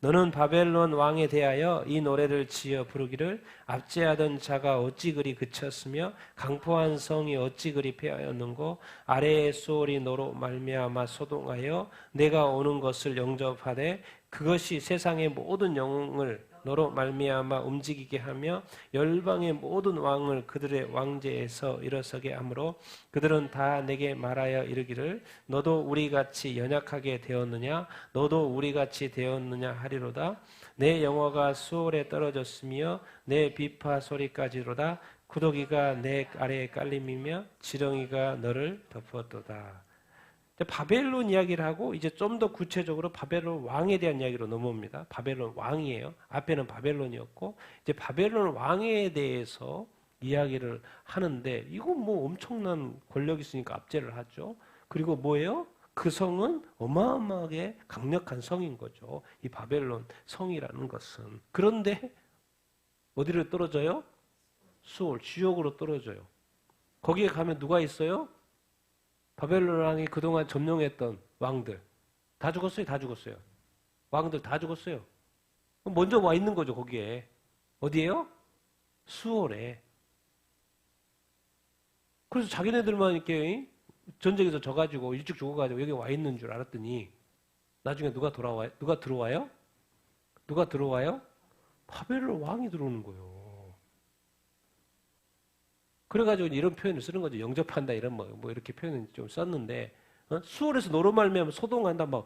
너는 바벨론 왕에 대하여 이 노래를 지어 부르기를 압제하던 자가 어찌 그리 그쳤으며 강포한 성이 어찌 그리 패하였는고 아래의 수월이 너로 말미암아 소동하여 내가 오는 것을 영접하되 그것이 세상의 모든 영웅을 너로 말미암아 움직이게 하며 열방의 모든 왕을 그들의 왕제에서 일어서게 하므로 그들은 다 내게 말하여 이르기를 너도 우리같이 연약하게 되었느냐 너도 우리같이 되었느냐 하리로다. 내 영화가 수월에 떨어졌으며 내 비파 소리까지로다. 구더기가 내 아래에 깔림이며 지렁이가 너를 덮었도다. 바벨론 이야기를 하고 이제 좀 더 구체적으로 바벨론 왕에 대한 이야기로 넘어옵니다. 바벨론 왕이에요. 앞에는 바벨론이었고 이제 바벨론 왕에 대해서 이야기를 하는데 이건 뭐 엄청난 권력이 있으니까 압제를 하죠. 그리고 뭐예요? 그 성은 어마어마하게 강력한 성인 거죠. 이 바벨론 성이라는 것은. 그런데 어디로 떨어져요? 수월, 지옥으로 떨어져요. 거기에 가면 누가 있어요? 바벨론 왕이 그동안 점령했던 왕들 다 죽었어요. 다 죽었어요. 왕들 다 죽었어요. 먼저 와 있는 거죠. 거기에. 어디에요? 수월에. 그래서 자기네들만 이렇게 전쟁에서 져가지고 일찍 죽어가지고 여기 와 있는 줄 알았더니 나중에 누가 돌아와요? 누가 들어와요? 누가 들어와요? 바벨론 왕이 들어오는 거예요. 그래가지고 이런 표현을 쓰는 거죠. 영접한다 이런 뭐 이렇게 표현을 좀 썼는데 수월에서 너로 말미암아 소동한다 막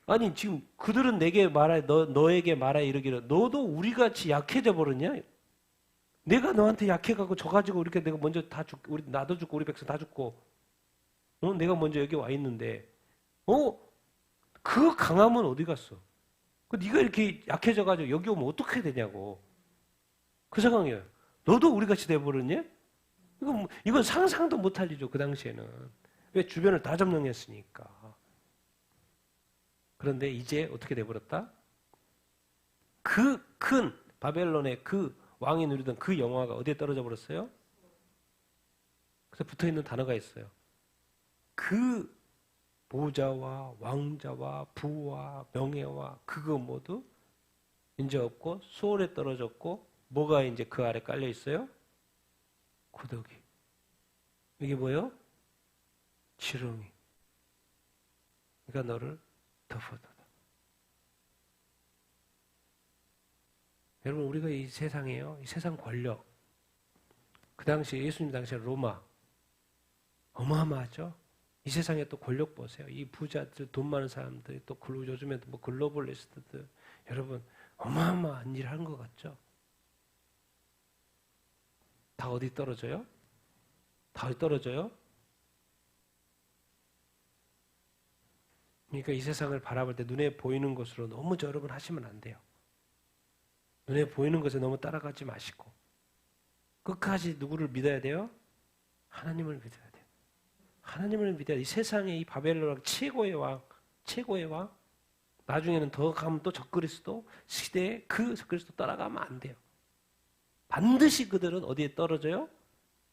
아니 지금 그들은 내게 말하 너에게 말하 이르기를 너도 우리 같이 약해져 버렸냐? 내가 너한테 약해가고 져가지고 이렇게 내가 먼저 다 우리 나도 죽고 우리 백성 다 죽고 내가 먼저 여기 와 있는데 그 강함은 어디 갔어? 네가 이렇게 약해져가지고 여기 오면 어떻게 되냐고 그 상황이에요. 너도 우리같이 돼버렸냐? 이건 상상도 못할 일이죠. 그 당시에는. 왜? 주변을 다 점령했으니까. 그런데 이제 어떻게 돼버렸다? 그 큰 바벨론의 그 왕이 누리던 그 영화가 어디에 떨어져 버렸어요? 그래서 붙어있는 단어가 있어요. 그 보좌와 왕자와 부와 명예와 그거 모두 이제 없고 수월에 떨어졌고 뭐가 이제 그 아래 깔려 있어요? 구더기. 이게 뭐예요? 지렁이. 그러니까 너를 덮어두다. 여러분 우리가 이 세상에요. 이 세상 권력. 그 당시에 예수님 당시에 로마 어마어마하죠. 이 세상에 또 권력 보세요. 이 부자들 돈 많은 사람들 또 요즘에도 뭐 글로벌리스트들 여러분 어마어마한 일 한 것 같죠. 다 어디 떨어져요? 다 어디 떨어져요? 그러니까 이 세상을 바라볼 때 눈에 보이는 것으로 너무 여러분 하시면 안 돼요. 눈에 보이는 것에 너무 따라가지 마시고 끝까지 누구를 믿어야 돼요? 하나님을 믿어야 돼요. 하나님을 믿어야 돼요. 이 세상에 이 바벨론 최고의 왕, 최고의 왕 나중에는 더 가면 또 적그리스도 시대에 그 적그리스도 따라가면 안 돼요. 반드시 그들은 어디에 떨어져요?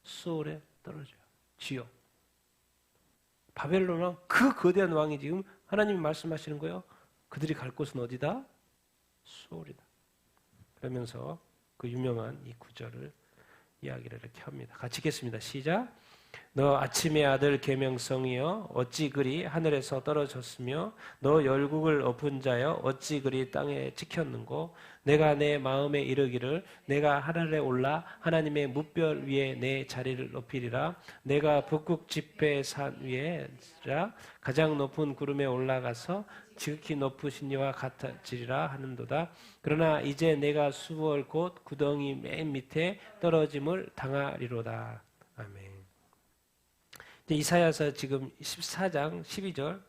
수월에 떨어져요. 지옥. 바벨론 왕, 그 거대한 왕이 지금 하나님이 말씀하시는 거예요. 그들이 갈 곳은 어디다? 수월이다. 그러면서 그 유명한 이 구절을 이야기를 이렇게 합니다. 같이 읽겠습니다. 시작. 너 아침의 아들 계명성이여 어찌 그리 하늘에서 떨어졌으며 너 열국을 엎은 자여 어찌 그리 땅에 찍혔는고 내가 내 마음에 이르기를 내가 하늘에 올라 하나님의 뭇별 위에 내 자리를 높이리라 내가 북극 지폐 산 위에라 가장 높은 구름에 올라가서 지극히 높으신 이와 같아지리라 하는도다. 그러나 이제 내가 수월 곧 구덩이 맨 밑에 떨어짐을 당하리로다. 아멘. 이사야서 지금 14장 12절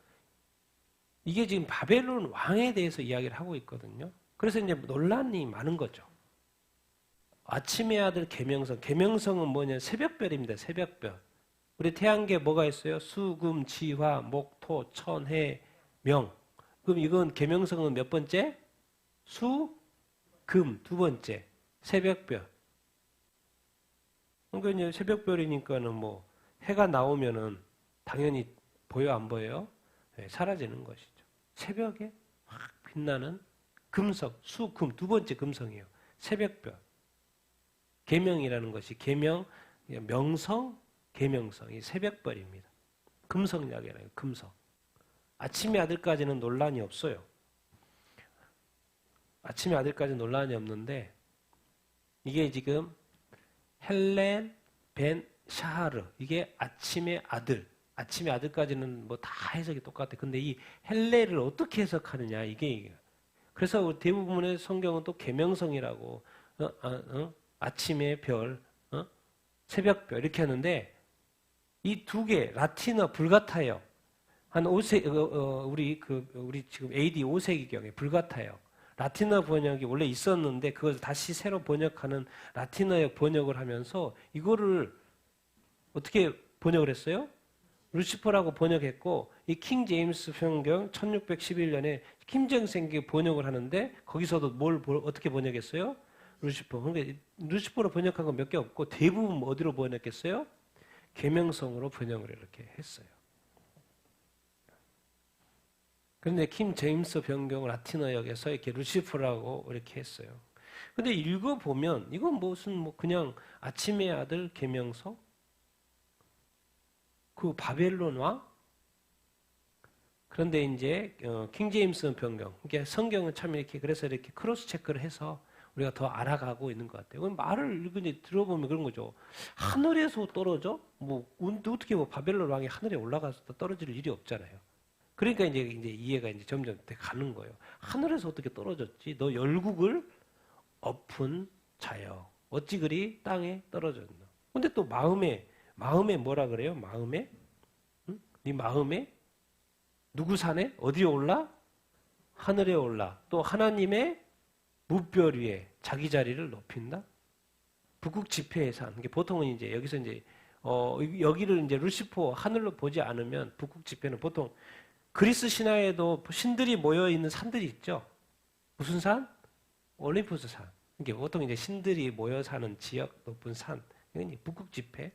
이게 지금 바벨론 왕에 대해서 이야기를 하고 있거든요. 그래서 이제 논란이 많은 거죠. 아침의 아들 계명성. 계명성은 뭐냐? 새벽별입니다. 새벽별. 우리 태양계 뭐가 있어요? 수, 금, 지, 화, 목, 토, 천, 해, 명. 그럼 이건 계명성은 몇 번째? 수, 금 두 번째. 새벽별. 그러니까 이제 새벽별이니까는 뭐 해가 나오면은 당연히 보여 안 보여요? 네, 사라지는 것이죠. 새벽에 확 빛나는 금성, 수금 두 번째 금성이에요. 새벽별. 계명이라는 것이 계명, 명성, 계명성, 이 새벽별입니다. 금성약이라요. 금성. 아침의 아들까지는 논란이 없어요. 아침의 아들까지는 논란이 없는데 이게 지금 헬렌 벤 샤하르 이게 아침의 아들. 아침의 아들까지는 뭐 다 해석이 똑같아. 근데 이 헬레를 어떻게 해석하느냐 이게. 그래서 대부분의 성경은 또 계명성이라고 아침의 별, 새벽별 이렇게 하는데 이 두 개 라틴어 불같아요. 한 5세 우리 지금 AD 5세기경에 불같아요. 라틴어 번역이 원래 있었는데 그걸 다시 새로 번역하는 라틴어의 번역을 하면서 이거를 어떻게 번역을 했어요? 루시퍼라고 번역했고 이 킹 제임스 성경 1611년에 김정생이 번역을 하는데 거기서도 뭘 어떻게 번역했어요? 루시퍼. 그러니까 루시퍼로 번역한 건 몇 개 없고 대부분 어디로 번역했어요? 계명성으로 번역을 이렇게 했어요. 그런데 킹 제임스 변경 라틴어역에서 이렇게 루시퍼라고 이렇게 했어요. 근데 읽어보면 이건 무슨 그냥 아침의 아들 계명성? 그 바벨론 왕? 그런데 이제 킹 제임스 변경. 그러니까 성경은 참 이렇게 그래서 이렇게 크로스 체크를 해서 우리가 더 알아가고 있는 것 같아요. 말을 이렇게 들어보면 그런 거죠. 하늘에서 떨어져? 어떻게 바벨론 왕이 하늘에 올라가서 떨어질 일이 없잖아요. 그러니까 이제 이해가 이제 점점 가는 거예요. 하늘에서 어떻게 떨어졌지? 너 열국을 엎은 자여. 어찌 그리 땅에 떨어졌나? 근데 또 마음에 뭐라 그래요? 마음에? 응? 네 마음에? 누구 산에? 어디에 올라? 하늘에 올라. 또 하나님의 무별 위에 자기 자리를 높인다? 북극 지폐의 산. 보통은 이제 여기서 이제 여기를 이제 루시퍼 하늘로 보지 않으면 북극 지폐는 보통 그리스 신화에도 신들이 모여 있는 산들이 있죠. 무슨 산? 올림푸스 산. 이게 보통 이제 신들이 모여 사는 지역 높은 산. 이건 북극 지폐.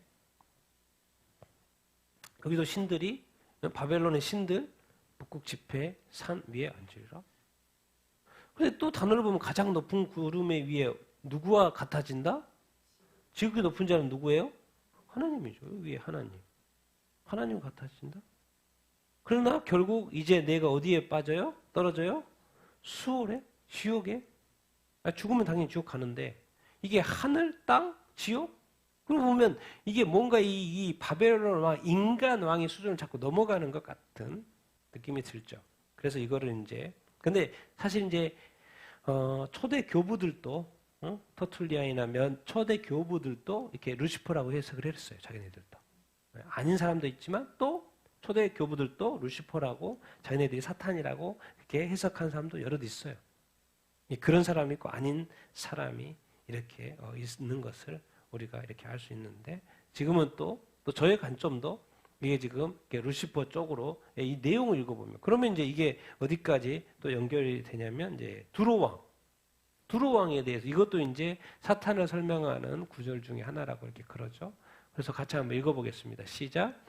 여기도 신들이 바벨론의 신들 북극 지폐 산 위에 앉으리라. 근데 또 단어를 보면 가장 높은 구름의 위에 누구와 같아진다? 지극히 높은 자는 누구예요? 하나님이죠. 위에 하나님. 하나님 같아진다. 그러나 결국 이제 내가 어디에 빠져요? 떨어져요? 수월에? 지옥에? 죽으면 당연히 지옥 가는데 이게 하늘, 땅, 지옥? 그러고 보면 이게 뭔가 이 바벨론 왕, 인간 왕의 수준을 자꾸 넘어가는 것 같은 느낌이 들죠. 그래서 이거를 이제 근데 사실 이제 초대 교부들도 터툴리안이나 초대 교부들도 이렇게 루시퍼라고 해석을 했어요. 자기네들도. 아닌 사람도 있지만 또 초대 교부들도 루시퍼라고 자기네들이 사탄이라고 이렇게 해석한 사람도 여럿 있어요. 그런 사람이 있고 아닌 사람이 이렇게 있는 것을 우리가 이렇게 알 수 있는데 지금은 또 저의 관점도 이게 지금 루시퍼 쪽으로 이 내용을 읽어보면 그러면 이제 이게 어디까지 또 연결이 되냐면 이제 두로왕에 대해서 이것도 이제 사탄을 설명하는 구절 중에 하나라고 이렇게 그러죠. 그래서 같이 한번 읽어보겠습니다. 시작.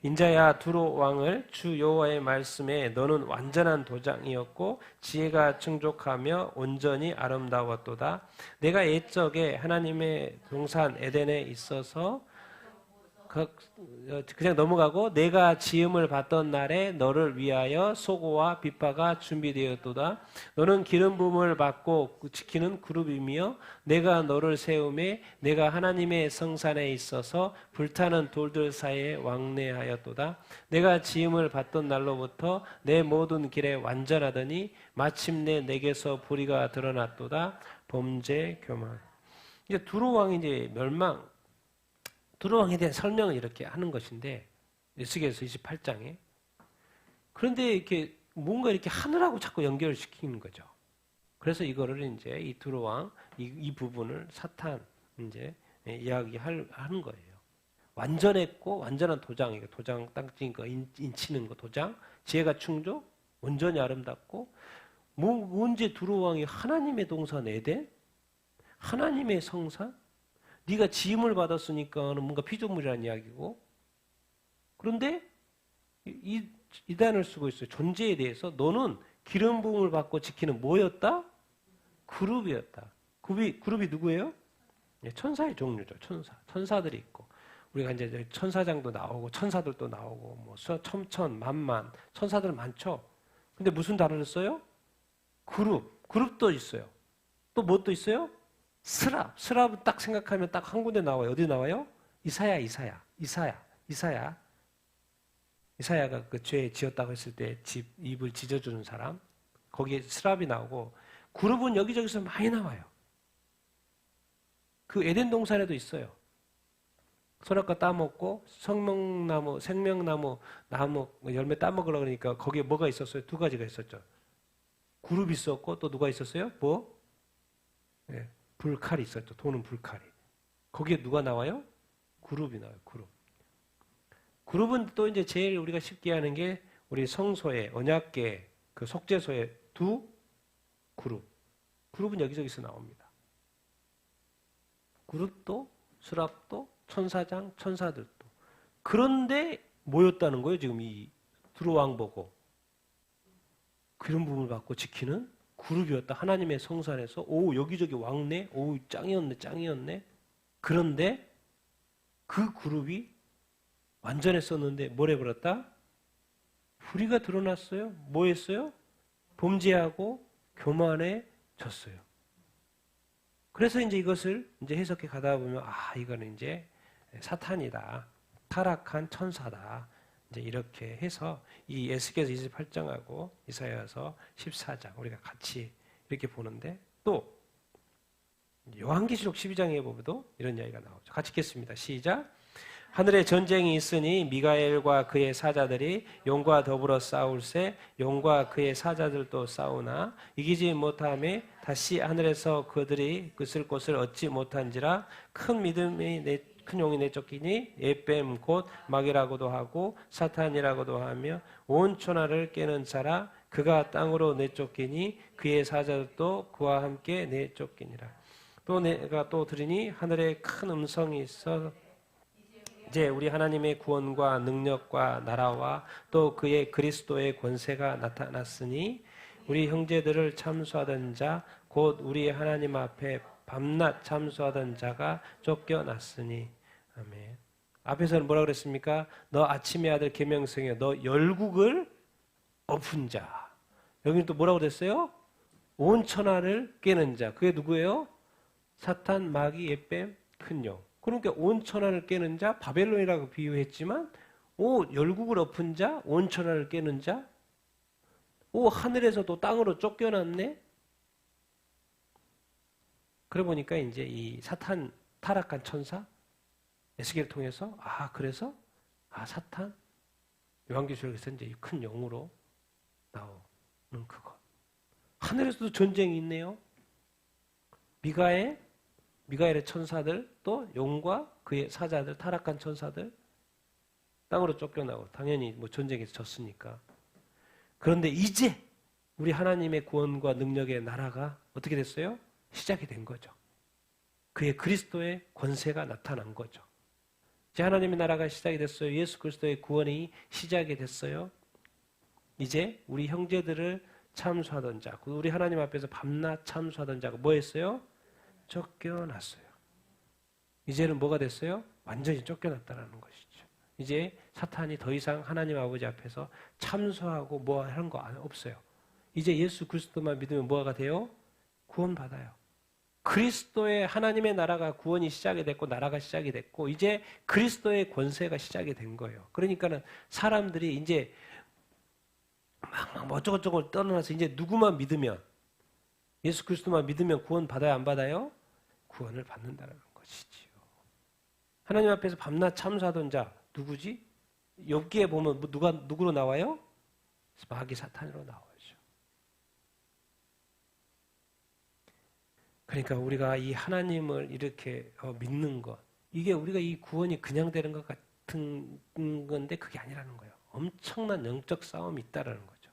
인자야 두로 왕을 주 여호와의 말씀에 너는 완전한 도장이었고 지혜가 충족하며 온전히 아름다웠도다. 내가 옛적에 하나님의 동산 에덴에 있어서 그냥 넘어가고 내가 지음을 받던 날에 너를 위하여 소고와 빗바가 준비되었도다. 너는 기름 부음을 받고 지키는 그룹이며 내가 너를 세우매 내가 하나님의 성산에 있어서 불타는 돌들 사이에 왕래하였도다. 내가 지음을 받던 날로부터 내 모든 길에 완전하더니 마침내 내게서 불의가 드러났도다. 범죄 교만. 이제 두로 왕이 이제 두로 왕에 대한 설명을 이렇게 하는 것인데 에스겔서 28장에 그런데 이렇게 뭔가 이렇게 하늘하고 자꾸 연결을 시키는 거죠. 그래서 이거를 이제 이 두로 왕 이 부분을 사탄 이제 이야기하는 거예요. 완전했고 완전한 도장 땅 찍은 거 인치는 거 도장 지혜가 충족 온전히 아름답고 언제 두로 왕이 하나님의 동산 에덴 하나님의 성산 네가 지음을 받았으니까는 뭔가 피조물이라는 이야기고 그런데 이단을 쓰고 있어요. 존재에 대해서 너는 기름 부음을 받고 지키는 뭐였다? 그룹이었다. 그룹이 누구예요? 천사의 종류죠. 천사들이 있고 우리가 이제 천사장도 나오고 천사들도 나오고 뭐 첨천 만만 천사들 많죠. 근데 무슨 단어를 써요? 그룹도 있어요. 또 뭐 또 있어요? 스랍은 딱 생각하면 딱 한 군데 나와요. 어디 나와요? 이사야가 그 죄 지었다고 했을 때 입을 찢어주는 사람 거기에 스랍이 나오고 그룹은 여기저기서 많이 나와요. 그 에덴 동산에도 있어요. 선악과 따먹고 생명나무 나무 열매 따먹으라 그러니까 거기에 뭐가 있었어요? 두 가지가 있었죠. 그룹이 있었고 또 누가 있었어요? 네, 불칼이 있었죠. 도는 불칼이. 거기에 누가 나와요? 그룹이 나와요. 그룹은 또 이제 제일 우리가 쉽게 하는 게 우리 성소의 언약궤 그 속죄소의 두 그룹은 여기저기서 나옵니다. 그룹도 수랍도 천사장 천사들도 그런데 모였다는 거예요. 지금 이 두로왕 보고 그런 부분을 받고 지키는 그룹이었다. 하나님의 성소 안에서 여기저기 왕래 짱이었네. 그런데 그 그룹이 완전했었는데 뭘 해버렸다? 불의가 드러났어요. 뭐 했어요? 범죄하고 교만해졌어요. 그래서 이제 이것을 이제 해석해 가다 보면 이거는 이제 사탄이다. 타락한 천사다. 이제 이렇게 해서 이 에스겔서 28장하고 이사야서 14장 우리가 같이 이렇게 보는데 또 요한계시록 12장에 보면도 이런 이야기가 나오죠. 같이 읽겠습니다. 시작. 하늘에 전쟁이 있으니 미가엘과 그의 사자들이 용과 더불어 싸울세 용과 그의 사자들도 싸우나 이기지 못하매 다시 하늘에서 그들이 있을 곳을 얻지 못한지라 큰 용이 내쫓기니 에뱀 곧 마귀라고도 하고 사탄이라고도 하며 온 천하를 깨는 자라 그가 땅으로 내쫓기니 그의 사자들도 그와 함께 내쫓기니라. 또 내가 또 들으니 하늘에 큰 음성이 있어 이제 우리 하나님의 구원과 능력과 나라와 또 그의 그리스도의 권세가 나타났으니 우리 형제들을 참수하던 자 곧 우리 하나님 앞에 밤낮 참수하던 자가 쫓겨났으니 아멘. 앞에서는 뭐라 그랬습니까? 너 아침의 아들 계명성이여 너 열국을 엎은 자. 여기는 또 뭐라고 그랬어요? 온 천하를 깨는 자. 그게 누구예요? 사탄, 마귀, 에뱀, 큰 용. 그러니까 온 천하를 깨는 자, 바벨론이라고 비유했지만 열국을 엎은 자, 온 천하를 깨는 자, 하늘에서도 땅으로 쫓겨났네? 그래 보니까 이제 이 사탄 타락한 천사, 에스겔을 통해서, 그래서, 사탄, 요한계시록에서 이제 큰 영으로 나오는 그것. 하늘에서도 전쟁이 있네요. 미가엘의 천사들 또 용과 그의 사자들 타락한 천사들 땅으로 쫓겨나고 당연히 뭐 전쟁에서 졌으니까. 그런데 이제 우리 하나님의 구원과 능력의 나라가 어떻게 됐어요? 시작이 된 거죠. 그의 그리스도의 권세가 나타난 거죠. 이제 하나님의 나라가 시작이 됐어요. 예수 그리스도의 구원이 시작이 됐어요. 이제 우리 형제들을 참수하던 자, 우리 하나님 앞에서 밤낮 참수하던 자가 뭐 했어요? 쫓겨났어요. 이제는 뭐가 됐어요? 완전히 쫓겨났다는 것이죠. 이제 사탄이 더 이상 하나님 아버지 앞에서 참수하고 뭐 하는 거 없어요. 이제 예수 그리스도만 믿으면 뭐가 돼요? 구원받아요. 그리스도의 하나님의 나라가 구원이 시작이 됐고 나라가 시작이 됐고 이제 그리스도의 권세가 시작이 된 거예요. 그러니까는 사람들이 이제 막 어쩌고저쩌고 떠나서 이제 누구만 믿으면 예수 그리스도만 믿으면 구원 받아요, 안 받아요? 구원을 받는다는 것이지요. 하나님 앞에서 밤낮 참수하던 자 누구지? 욥기에 보면 누구로 나와요? 마귀 사탄으로 나오죠. 그러니까 우리가 이 하나님을 이렇게 믿는 것, 이게 우리가 이 구원이 그냥 되는 것 같은 건데 그게 아니라는 거예요. 엄청난 영적 싸움이 있다라는 거죠.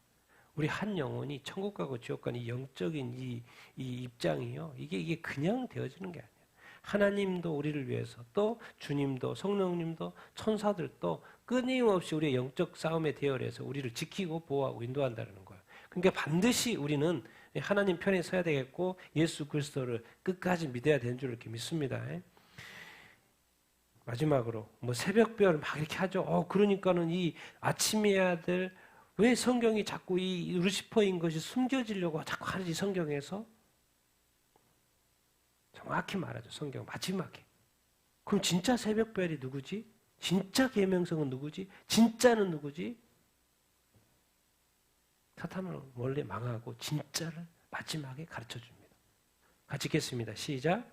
우리 한 영혼이 천국 가고 지옥 가는 이 영적인 이 입장이요. 이게 그냥 되어지는 게 아니에요. 하나님도 우리를 위해서 또 주님도 성령님도 천사들도 끊임없이 우리의 영적 싸움에 대열해서 우리를 지키고 보호하고 인도한다는 거예요. 그러니까 반드시 우리는 하나님 편에 서야 되겠고 예수 그리스도를 끝까지 믿어야 되는 줄 이렇게 믿습니다. 마지막으로 뭐 새벽별 막 이렇게 하죠. 그러니까는 이 아침해야 될 왜 성경이 자꾸 이 루시퍼인 것이 숨겨지려고 자꾸 하는지 성경에서 정확히 말하죠. 성경 마지막에. 그럼 진짜 새벽별이 누구지? 진짜 계명성은 누구지? 진짜는 누구지? 사탄을 원래 망하고 진짜를 마지막에 가르쳐줍니다. 같이 읽겠습니다. 시작.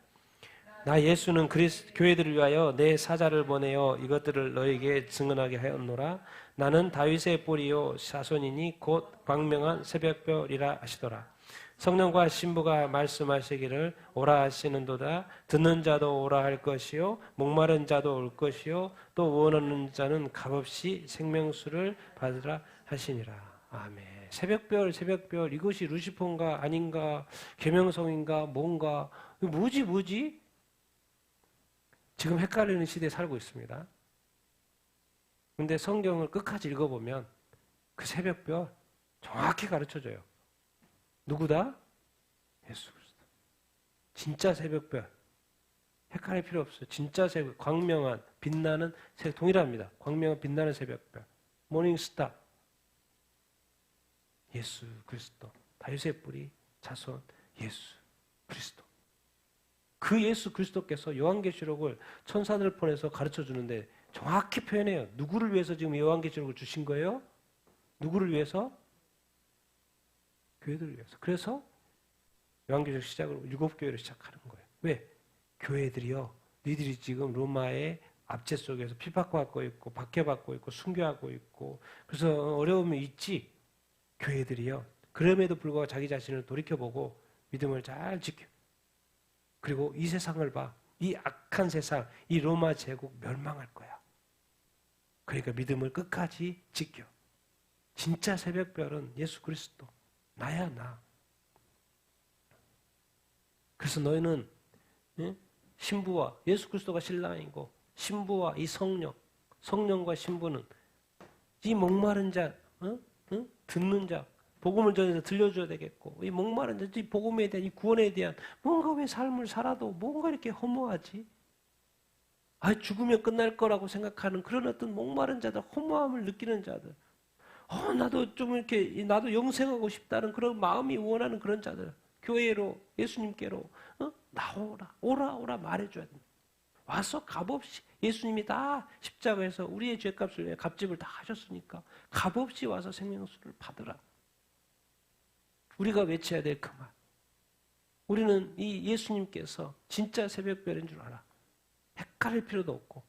나 예수는 교회들을 위하여 내 사자를 보내어 이것들을 너에게 증언하게 하였노라. 나는 다윗의 뿌리요 사손이니 곧 광명한 새벽별이라 하시더라. 성령과 신부가 말씀하시기를 오라 하시는도다. 듣는 자도 오라 할 것이요 목마른 자도 올 것이요 또 원하는 자는 값없이 생명수를 받으라 하시니라. 아멘. 새벽별 이것이 루시퍼인가 아닌가 계명성인가 뭔가 뭐지? 지금 헷갈리는 시대에 살고 있습니다. 그런데 성경을 끝까지 읽어보면 그 새벽별 정확히 가르쳐줘요. 누구다? 예수 그리스도. 진짜 새벽별. 헷갈릴 필요 없어요. 진짜 새벽, 광명한, 빛나는 새벽, 동일합니다. 광명한, 빛나는 새벽별. 모닝스타. 예수 그리스도. 다윗의 뿌리, 자손, 예수 그리스도. 그 예수 그리스도께서 요한계시록을 천사들 보내서 가르쳐 주는데 정확히 표현해요. 누구를 위해서 지금 요한계시록을 주신 거예요? 누구를 위해서? 교회들을 위해서. 그래서 요한계시록 시작으로 7교회를 시작하는 거예요. 왜? 교회들이요. 너희들이 지금 로마의 압제 속에서 핍박받고 있고 박해받고 있고 순교하고 있고 그래서 어려움이 있지. 교회들이요. 그럼에도 불구하고 자기 자신을 돌이켜보고 믿음을 잘 지켜. 그리고 이 세상을 봐. 이 악한 세상, 이 로마 제국 멸망할 거야. 그러니까 믿음을 끝까지 지켜. 진짜 새벽별은 예수 그리스도. 나야 나. 그래서 너희는 신부와 예수 그리스도가 신랑이고 신부와 이 성령과 신부는 이 목마른 자, 듣는 자, 복음을 전해서 들려줘야 되겠고 이 목마른 자, 이 복음에 대한 이 구원에 대한 뭔가 왜 삶을 살아도 뭔가 이렇게 허무하지? 죽으면 끝날 거라고 생각하는 그런 어떤 목마른 자들, 허무함을 느끼는 자들, 나도 좀 이렇게 나도 영생하고 싶다는 그런 마음이 원하는 그런 자들, 교회로 예수님께로 오라 말해줘야 됩니다. 와서 값없이 예수님이 다 십자가에서 우리의 죄값을 위해 값집을 다 하셨으니까 값없이 와서 생명수를 받으라. 우리가 외쳐야 될 그 말. 우리는 이 예수님께서 진짜 새벽별인 줄 알아. 헷갈릴 필요도 없고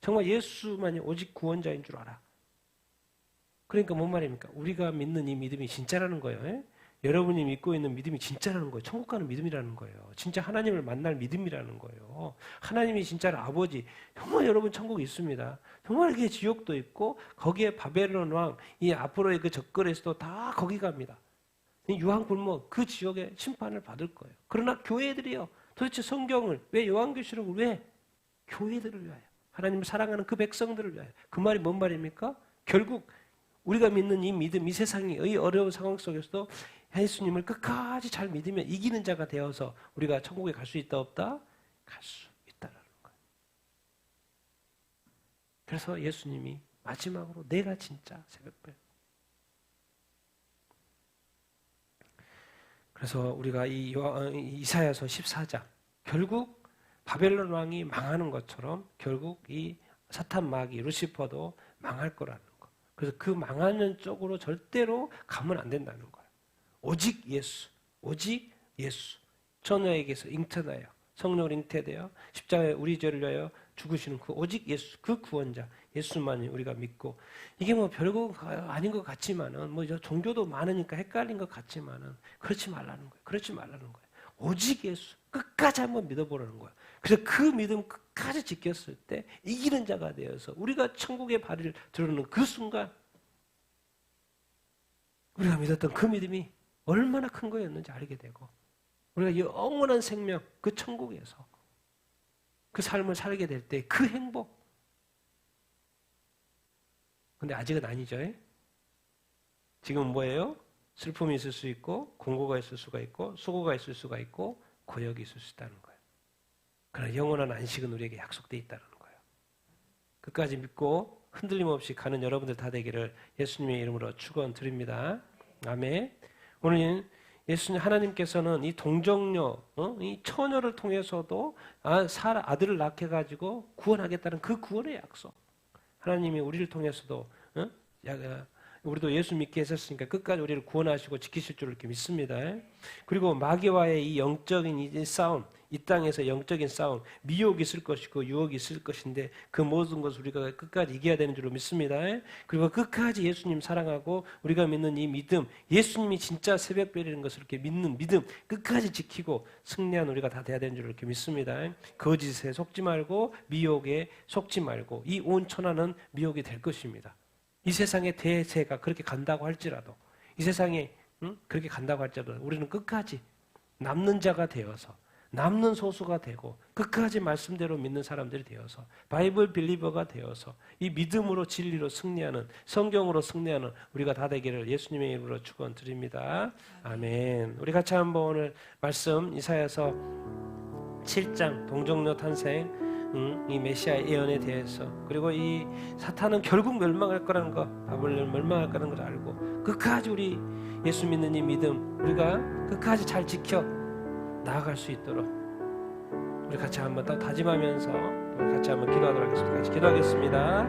정말 예수만이 오직 구원자인 줄 알아. 그러니까 뭔 말입니까? 우리가 믿는 이 믿음이 진짜라는 거예요. 여러분이 믿고 있는 믿음이 진짜라는 거예요. 천국 가는 믿음이라는 거예요. 진짜 하나님을 만날 믿음이라는 거예요. 하나님이 진짜로 아버지. 정말 여러분 천국이 있습니다. 정말 이게 지옥도 있고 거기에 바벨론 왕, 이 앞으로의 그 적그리스도 다 거기 갑니다. 유황 굶어 그 지옥의 심판을 받을 거예요. 그러나 교회들이요. 도대체 성경을 왜 요한계시록을 왜? 교회들을 위하여. 하나님을 사랑하는 그 백성들을 위하여. 그 말이 뭔 말입니까? 결국 우리가 믿는 이 믿음, 이 세상의 어려운 상황 속에서도 예수님을 끝까지 잘 믿으면 이기는 자가 되어서 우리가 천국에 갈 수 있다 없다? 갈 수 있다라는 거예요. 그래서 예수님이 마지막으로 내가 진짜 새벽별. 그래서 우리가 이 이사야서 14장 결국 바벨론 왕이 망하는 것처럼 결국 이 사탄 마귀 루시퍼도 망할 거라는 거. 그래서 그 망하는 쪽으로 절대로 가면 안 된다는 거예요. 오직 예수, 오직 예수. 처녀에게서 잉태되어 성령으로 잉태되어 십자가에 우리 죄를 위하여 죽으시는 그 오직 예수, 그 구원자 예수만이 우리가 믿고 이게 뭐 별거 아닌 것 같지만은 뭐 종교도 많으니까 헷갈린 것 같지만은 그렇지 말라는 거예요. 그렇지 말라는 거예요. 오직 예수 끝까지 한번 믿어보라는 거예요. 그래서 그 믿음 끝까지 지켰을 때 이기는 자가 되어서 우리가 천국의 발을 들어오는 그 순간 우리가 믿었던 그 믿음이 얼마나 큰 거였는지 알게 되고 우리가 영원한 생명 그 천국에서 그 삶을 살게 될 때 그 행복. 근데 아직은 아니죠. 지금은 뭐예요? 슬픔이 있을 수 있고 공고가 있을 수가 있고 수고가 있을 수가 있고 고역이 있을 수 있다는 거예요. 그러나 영원한 안식은 우리에게 약속되어 있다는 거예요. 끝까지 믿고 흔들림 없이 가는 여러분들 다 되기를 예수님의 이름으로 축원드립니다. 아멘. 오늘 예수님 하나님께서는 이 동정녀, 이 처녀를 통해서도 아들을 낳게 가지고 구원하겠다는 그 구원의 약속. 하나님이 우리를 통해서도 우리도 예수 믿게 하셨으니까 끝까지 우리를 구원하시고 지키실 줄 이렇게 믿습니다. 그리고 마귀와의 이 영적인 이 싸움, 이 땅에서 영적인 싸움, 미혹이 있을 것이고 유혹이 있을 것인데 그 모든 것을 우리가 끝까지 이겨야 되는 줄로 믿습니다. 그리고 끝까지 예수님 사랑하고 우리가 믿는 이 믿음, 예수님이 진짜 새벽별이라는 것을 이렇게 믿는 믿음, 끝까지 지키고 승리한 우리가 다 돼야 되는 줄로 이렇게 믿습니다. 거짓에 속지 말고 미혹에 속지 말고 이 온 천하는 미혹이 될 것입니다. 이 세상의 대세가 그렇게 간다고 할지라도 이 세상에 그렇게 간다고 할지라도 우리는 끝까지 남는 자가 되어서 남는 소수가 되고 끝까지 말씀대로 믿는 사람들이 되어서 바이블 빌리버가 되어서 이 믿음으로 진리로 승리하는 성경으로 승리하는 우리가 다 되기를 예수님의 이름으로 축원드립니다. 아멘. 우리 같이 한번 오늘 말씀 이사야서 7장 동정녀 탄생 이 메시아의 예언에 대해서 그리고 이 사탄은 결국 멸망할 거라는 거 바벨론 멸망할 거라는 걸 알고 끝까지 우리 예수 믿는 이 믿음 우리가 끝까지 잘 지켜 나아갈 수 있도록 우리 같이 한번 더 다짐하면서 우리 같이 한번 기도하도록 하겠습니다. 같이 기도하겠습니다.